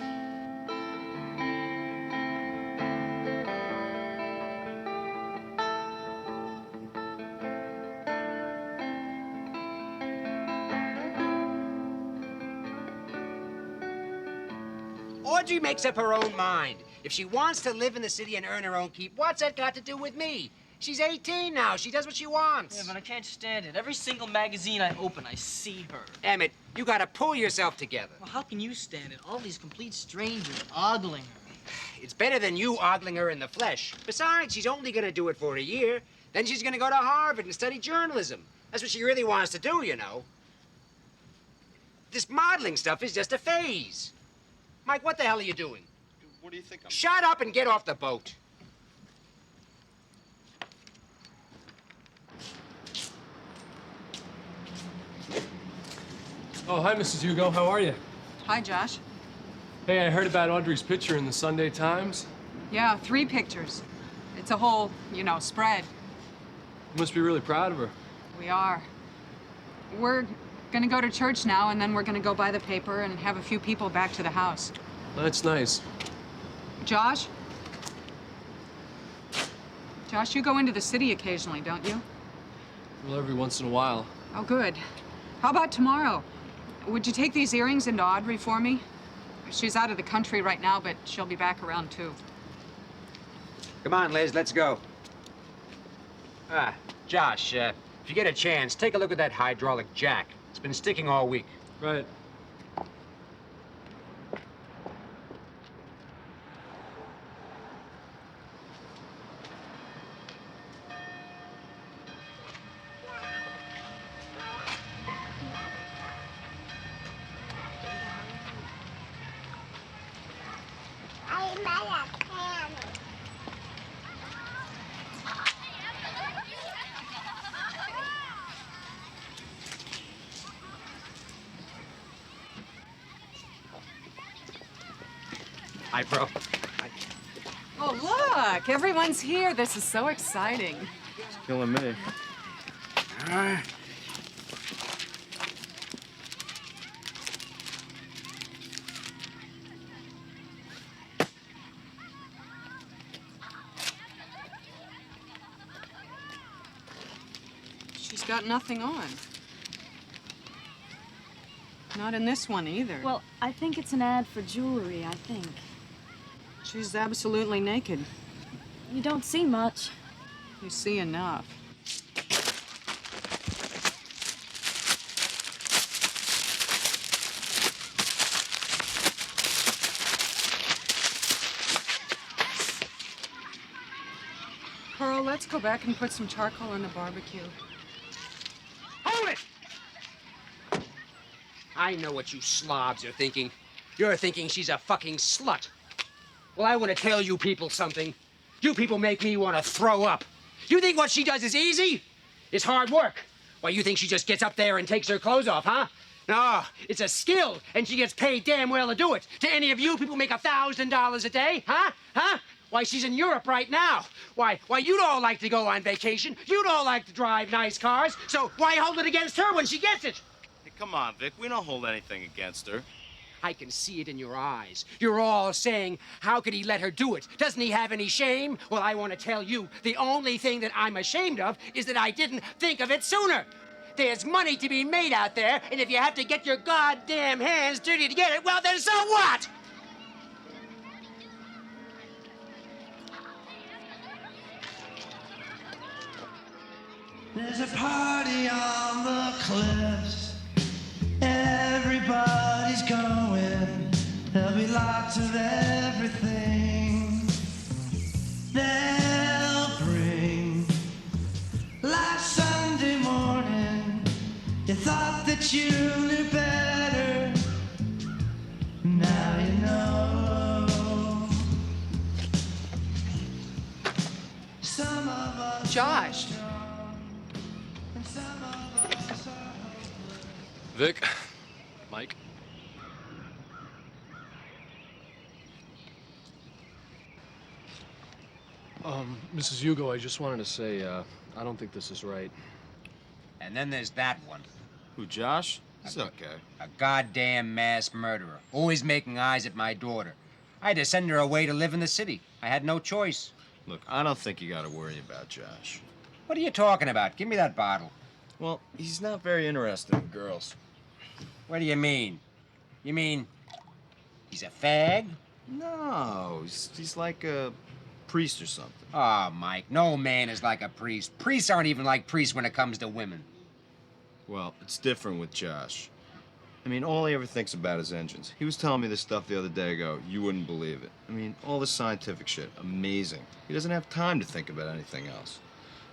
Audrey makes up her own mind. If she wants to live in the city and earn her own keep, what's that got to do with me? She's 18 now. She does what she wants. Yeah, but I can't stand it. Every single magazine I open, I see her. Emmett, you gotta pull yourself together. Well, how can you stand it? All these complete strangers ogling her. It's better than you ogling her in the flesh. Besides, she's only gonna do it for a year. Then she's gonna go to Harvard and study journalism. That's what she really wants to do, you know. This modeling stuff is just a phase. Mike, what the hell are you doing? What do you think I'm... Shut up and get off the boat. Oh, hi, Mrs. Hugo. How are you? Hi, Josh. Hey, I heard about Audrey's picture in the Sunday Times. Yeah, 3 pictures. It's a whole, spread. You must be really proud of her. We are. We're Gonna go to church now, and then we're gonna go buy the paper and have a few people back to the house. That's nice. Josh? Josh, you go into the city occasionally, don't you? Well, every once in a while. Oh, good. How about tomorrow? Would you take these earrings into Audrey for me? She's out of the country right now, but she'll be back around, too. Come on, Liz, let's go. Josh, if you get a chance, take a look at that hydraulic jack. It's been sticking all week. Right. Hi, bro. Oh, look! Everyone's here. This is so exciting. It's killing me. She's got nothing on. Not in this one either. Well, I think it's an ad for jewelry, I think. She's absolutely naked. You don't see much. You see enough. Pearl, let's go back and put some charcoal on the barbecue. Hold it! I know what you slobs are thinking. You're thinking she's a fucking slut. Well, I want to tell you people something. You people make me want to throw up. You think what she does is easy? It's hard work. Why, you think she just gets up there and takes her clothes off, huh? No, it's a skill, and she gets paid damn well to do it. Do any of you people make $1,000 a day, huh? Huh? Why, she's in Europe right now. Why, you'd all like to go on vacation. You'd all like to drive nice cars. So why hold it against her when she gets it? Hey, come on, Vic. We don't hold anything against her. I can see it in your eyes. You're all saying, how could he let her do it? Doesn't he have any shame? Well, I want to tell you, the only thing that I'm ashamed of is that I didn't think of it sooner. There's money to be made out there, and if you have to get your goddamn hands dirty to get it, well, then so what? There's a party on the cliffs. Everybody's going. There'll be lots of everything they'll bring. Last Sunday morning, you thought that you knew better. Now you know. Some of us. Josh. Vic, Mike. Mrs. Hugo, I just wanted to say, I don't think this is right. And then there's that one. Who, Josh? He's okay. A goddamn mass murderer. Always making eyes at my daughter. I had to send her away to live in the city. I had no choice. Look, I don't think you gotta worry about Josh. What are you talking about? Give me that bottle. Well, he's not very interested in girls. What do you mean? You mean he's a fag? No, he's like a priest or something. Oh, Mike, no man is like a priest. Priests aren't even like priests when it comes to women. Well, it's different with Josh. I mean, all he ever thinks about is engines. He was telling me this stuff the other day ago. You wouldn't believe it. I mean, all this scientific shit, amazing. He doesn't have time to think about anything else.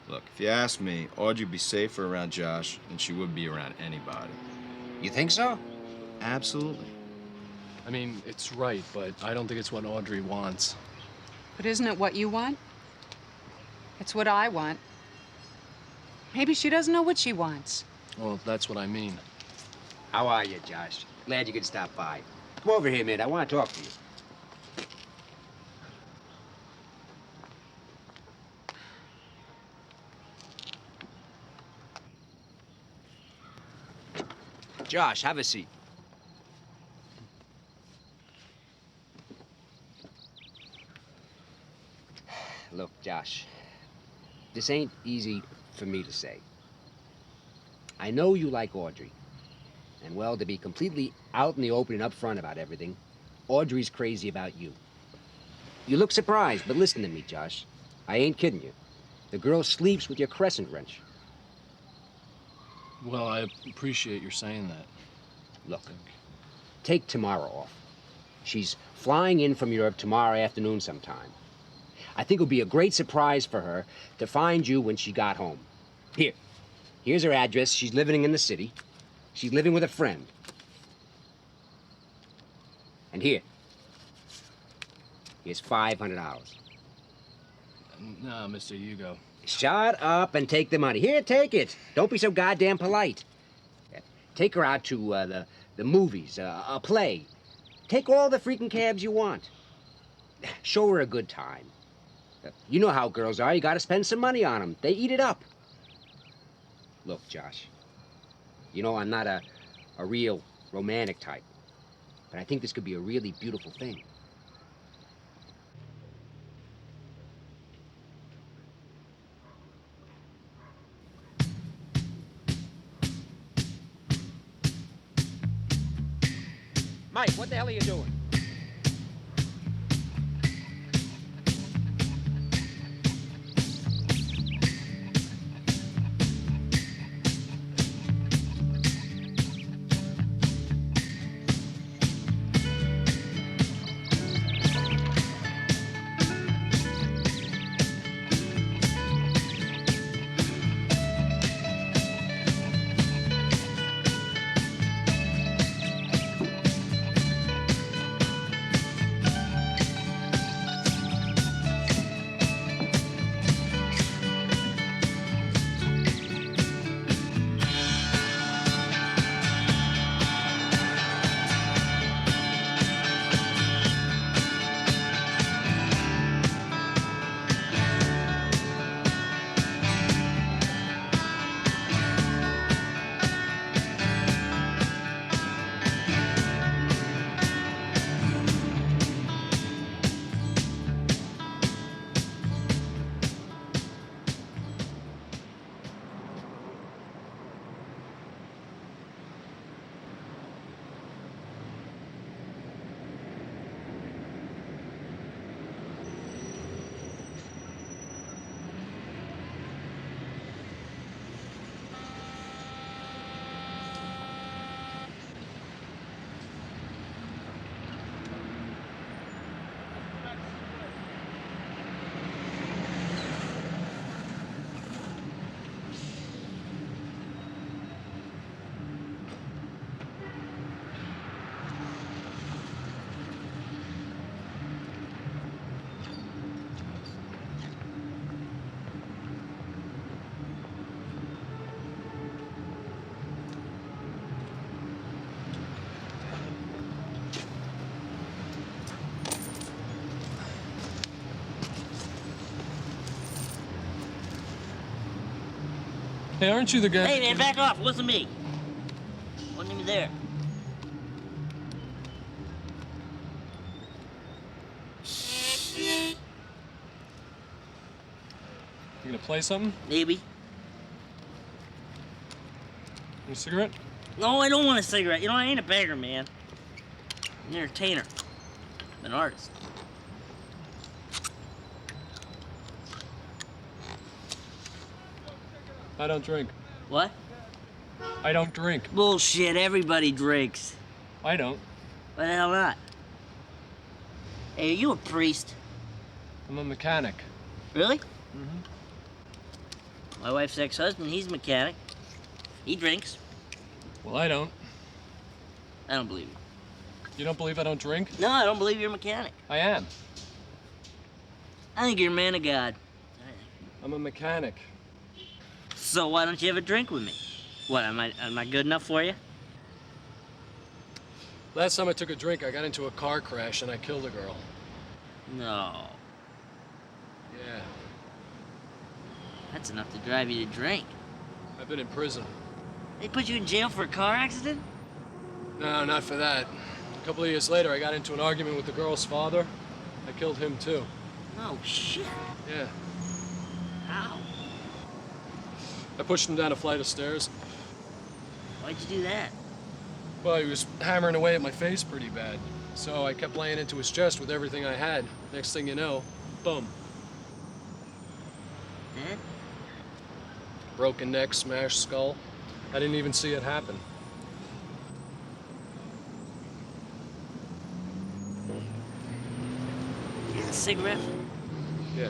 Look, if you ask me, Audrey'd be safer around Josh than she would be around anybody. You think so? Absolutely. I mean, it's right, but I don't think it's what Audrey wants. But isn't it what you want? It's what I want. Maybe she doesn't know what she wants. Well, that's what I mean. How are you, Josh? Glad you could stop by. Come over here, man. I want to talk to you. Josh, have a seat. Look, Josh, this ain't easy for me to say. I know you like Audrey. And, well, to be completely out in the open and upfront about everything, Audrey's crazy about you. You look surprised, but listen to me, Josh. I ain't kidding you. The girl sleeps with your crescent wrench. Well, I appreciate your saying that. Look, take tomorrow off. She's flying in from Europe tomorrow afternoon sometime. I think it would be a great surprise for her to find you when she got home. Here's her address. She's living in the city. She's living with a friend. And here's $500. No, Mr. Hugo. Shut up and take the money. Here, take it. Don't be so goddamn polite. Take her out to the movies, a play. Take all the freaking cabs you want. Show her a good time. You know how girls are. You gotta spend some money on them. They eat it up. Look, Josh, you know I'm not a real romantic type, but I think this could be a really beautiful thing. Mike, what the hell are you doing? Hey, aren't you the guy? Hey, man, back off. It wasn't me. Wasn't even there. You gonna play something? Maybe. Want a cigarette? No, I don't want a cigarette. You know, I ain't a beggar, man. I'm an entertainer. I'm an artist. I don't drink. What? I don't drink. Bullshit, everybody drinks. I don't. Why the hell not? Hey, are you a priest? I'm a mechanic. Really? Mm-hmm. My wife's ex-husband, he's a mechanic. He drinks. Well, I don't. I don't believe you. You don't believe I don't drink? No, I don't believe you're a mechanic. I am. I think you're a man of God. I'm a mechanic. So why don't you have a drink with me? What, am I good enough for you? Last time I took a drink, I got into a car crash and I killed a girl. No. Yeah. That's enough to drive you to drink. I've been in prison. They put you in jail for a car accident? No, not for that. A couple of years later, I got into an argument with the girl's father. I killed him, too. Oh, shit. Yeah. How? I pushed him down a flight of stairs. Why'd you do that? Well, he was hammering away at my face pretty bad. So I kept laying into his chest with everything I had. Next thing you know, boom. Dead? Broken neck, smashed skull. I didn't even see it happen. A cigarette? Yeah.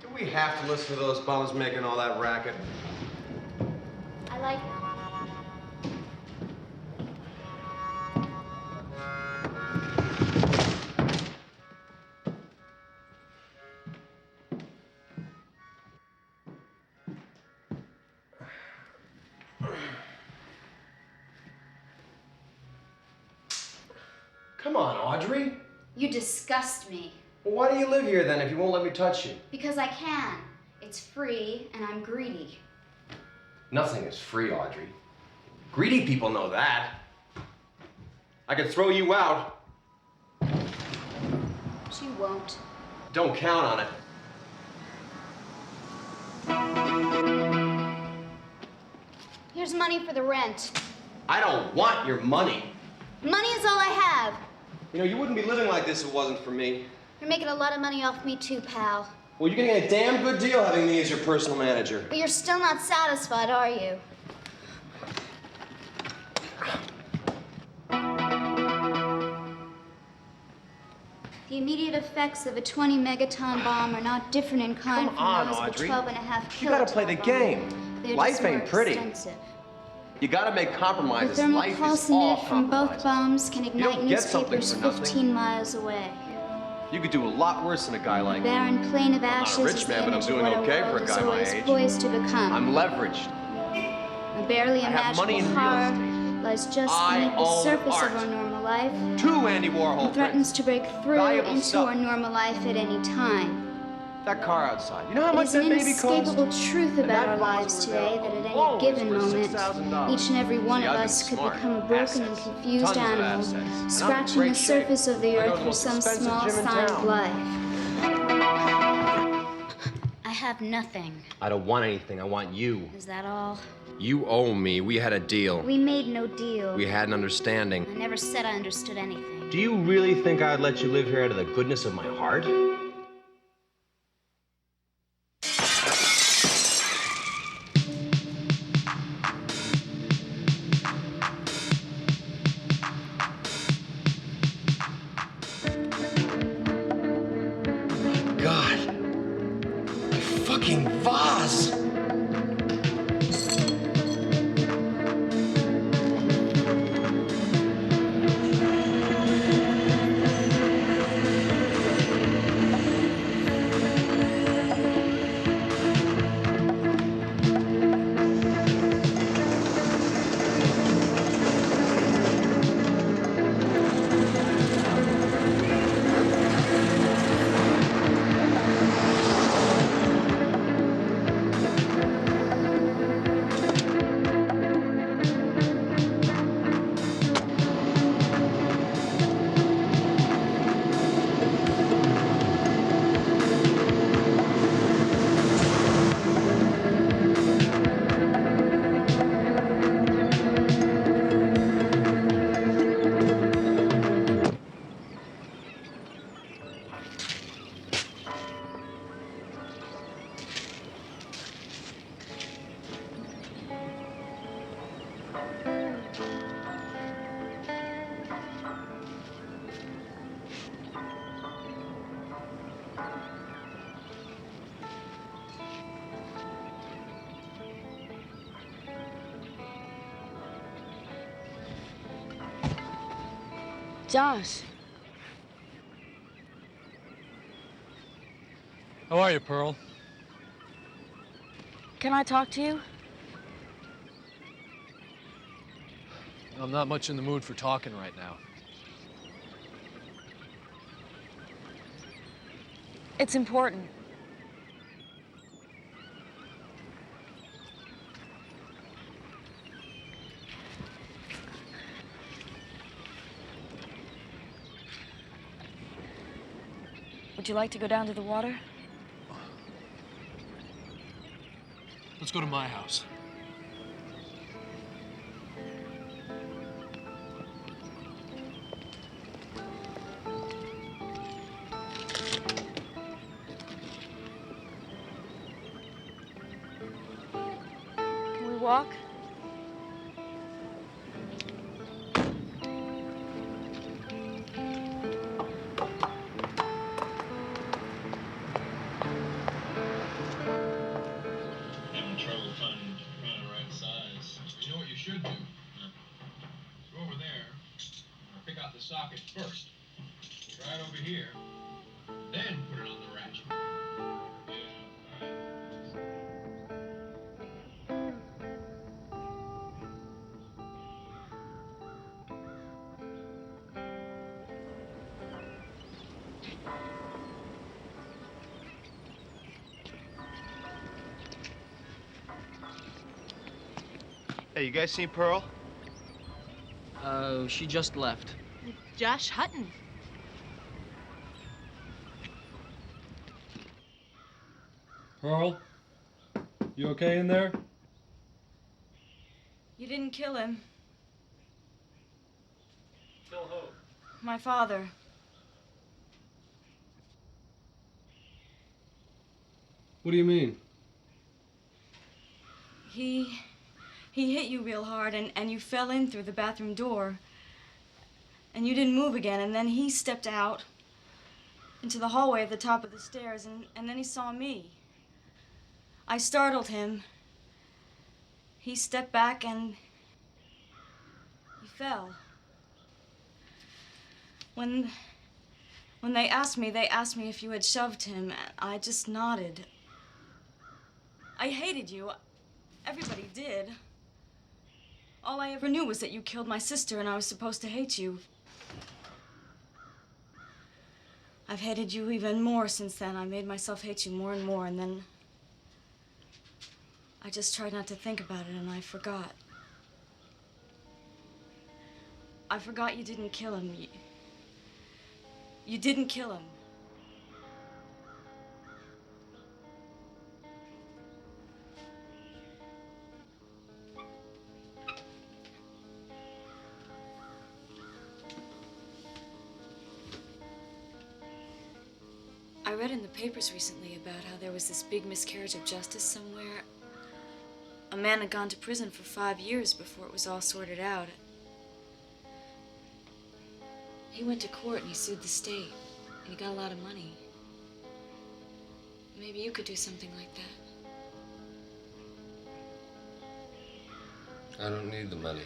Do we have to listen to those bums making all that racket? I like it. Come on, Audrey. You disgust me. Well, why do you live here then if you won't let me touch you? Because I can. It's free, and I'm greedy. Nothing is free, Audrey. Greedy people know that. I could throw you out. She won't. Don't count on it. Here's money for the rent. I don't want your money. Money is all I have. You know, you wouldn't be living like this if it wasn't for me. You're making a lot of money off me too, pal. Well, you're getting a damn good deal having me as your personal manager. But you're still not satisfied, are you? The immediate effects of a 20 megaton bomb are not different in kind Come from on, those Audrey. of a 12.5 You gotta play kiloton the bomb. game. They're Life just more ain't pretty. extensive. You gotta make The compromises. thermal Life pulse is all emitted from both compromises. bombs can don't ignite get something newspapers for nothing. 15 miles away. You could do a lot worse than a guy like me. Barren plain of I'm not a ashes rich is man, the but I'm image of doing what okay our for a world guy is my always age. poised to become. I'm leveraged. A barely I have money imaginable in real horror estate. lies just I beneath the own surface art. of our normal life Two Andy Warhol and threatens to break through Valuable into stuff. our normal life at any time. That car outside. You know how It much is an that baby cost? inescapable truth And about that our vase lives was today there that at any alone given was worth moment, $6,000. each and every one See, of I've been us could smart. become a broken and Assets. confused Tons of animal, assets. And I'm in scratching great the surface of the shape. I go earth to the for most some expensive small gym in sign of town. life. I have nothing. I don't want anything. I want you. Is that all? You owe me. We had a deal. We made no deal. We had an understanding. I never said I understood anything. Do you really think I'd let you live here out of the goodness of my heart? God. My fucking vase. Josh. How are you, Pearl? Can I talk to you? I'm not much in the mood for talking right now. It's important. Would you like to go down to the water? Let's go to my house. Can we walk? Having trouble finding the right size. You know what you should do? Go over there, pick out the socket first. Right over here, then put it on the ratchet. Yeah, Hey, you guys seen Pearl? Oh, she just left. Josh Hutton. Pearl? You okay in there? You didn't kill him. Kill who? My father. What do you mean? He hit you real hard and you fell in through the bathroom door. And you didn't move again, and then he stepped out into the hallway at the top of the stairs, and then he saw me. I startled him. He stepped back and he fell. When they asked me if you had shoved him, and I just nodded. I hated you. Everybody did. All I ever knew was that you killed my sister, and I was supposed to hate you. I've hated you even more since then. I made myself hate you more and more, and then I just tried not to think about it, and I forgot. I forgot you didn't kill him. You didn't kill him. I read in the papers recently about how there was this big miscarriage of justice somewhere. A man had gone to prison for 5 years before it was all sorted out. He went to court and he sued the state, and he got a lot of money. Maybe you could do something like that. I don't need the money.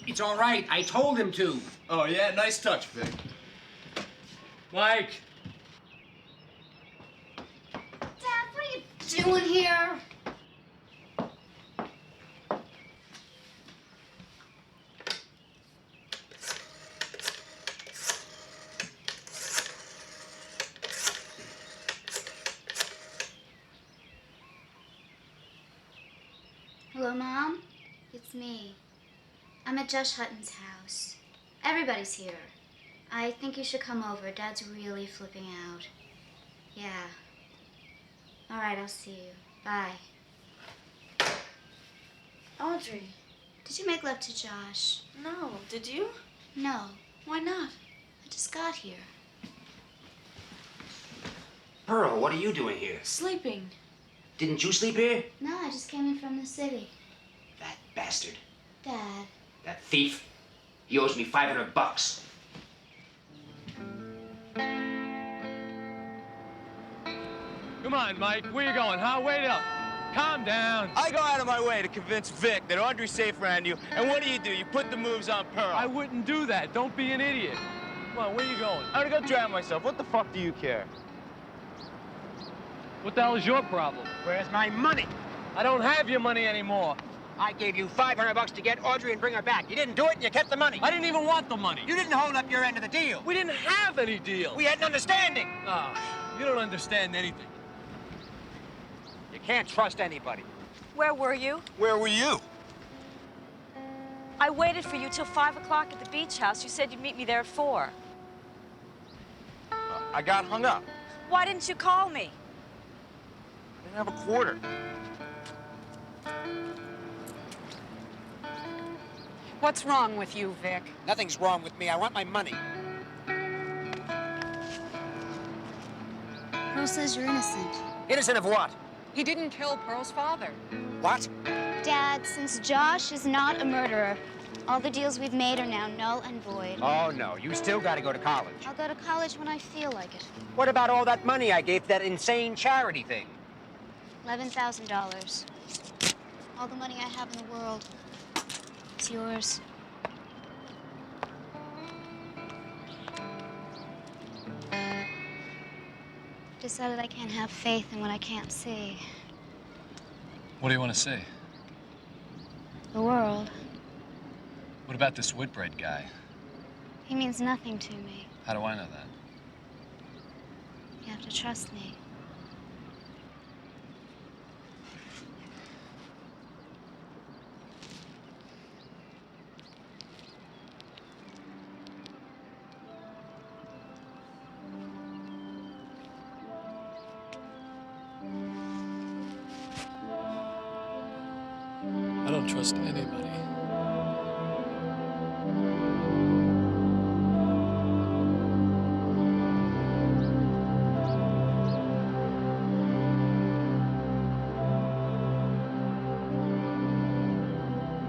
It's all right. I told him to. Oh, yeah? Nice touch, Vic. Mike! Dad, what are you doing here? Hello, Mom? It's me. I'm at Josh Hutton's house. Everybody's here. I think you should come over. Dad's really flipping out. Yeah. All right, I'll see you. Bye. Audrey. Did you make love to Josh? No, did you? No. Why not? I just got here. Pearl, what are you doing here? Sleeping. Didn't you sleep here? No, I just came in from the city. That bastard. Dad. That thief. He owes me $500. Come on, Mike. Where you going, huh? Wait up. Calm down. I go out of my way to convince Vic that Audrey's safe around you, and what do? You put the moves on Pearl. I wouldn't do that. Don't be an idiot. Come on, where you going? I'm gonna go drown myself. What the fuck do you care? What the hell is your problem? Where's my money? I don't have your money anymore. I gave you $500 to get Audrey and bring her back. You didn't do it and you kept the money. I didn't even want the money. You didn't hold up your end of the deal. We didn't have any deal. We had an understanding. Oh, you don't understand anything. You can't trust anybody. Where were you? Where were you? I waited for you till 5 o'clock at the beach house. You said you'd meet me there at 4. I got hung up. Why didn't you call me? I didn't have a quarter. What's wrong with you, Vic? Nothing's wrong with me. I want my money. Pearl says you're innocent. Innocent of what? He didn't kill Pearl's father. What? Dad, since Josh is not a murderer, all the deals we've made are now null and void. Oh, no. You still got to go to college. I'll go to college when I feel like it. What about all that money I gave for that insane charity thing? $11,000. All the money I have in the world. It's yours. Decided I can't have faith in what I can't see. What do you want to say? The world. What about this Whitbread guy? He means nothing to me. How do I know that? You have to trust me. I don't trust anybody.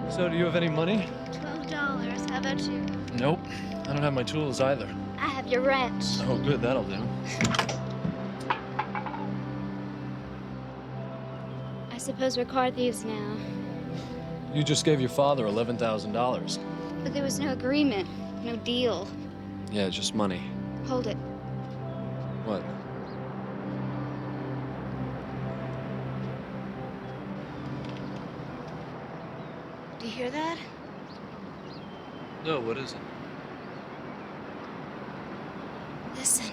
So, do you have any money? $12. How about you? Nope. I don't have my tools either. I have your wrench. Oh, good. That'll do. I suppose we're car thieves now. You just gave your father $11,000. But there was no agreement, no deal. Yeah, just money. Hold it. What? Do you hear that? No, what is it? Listen.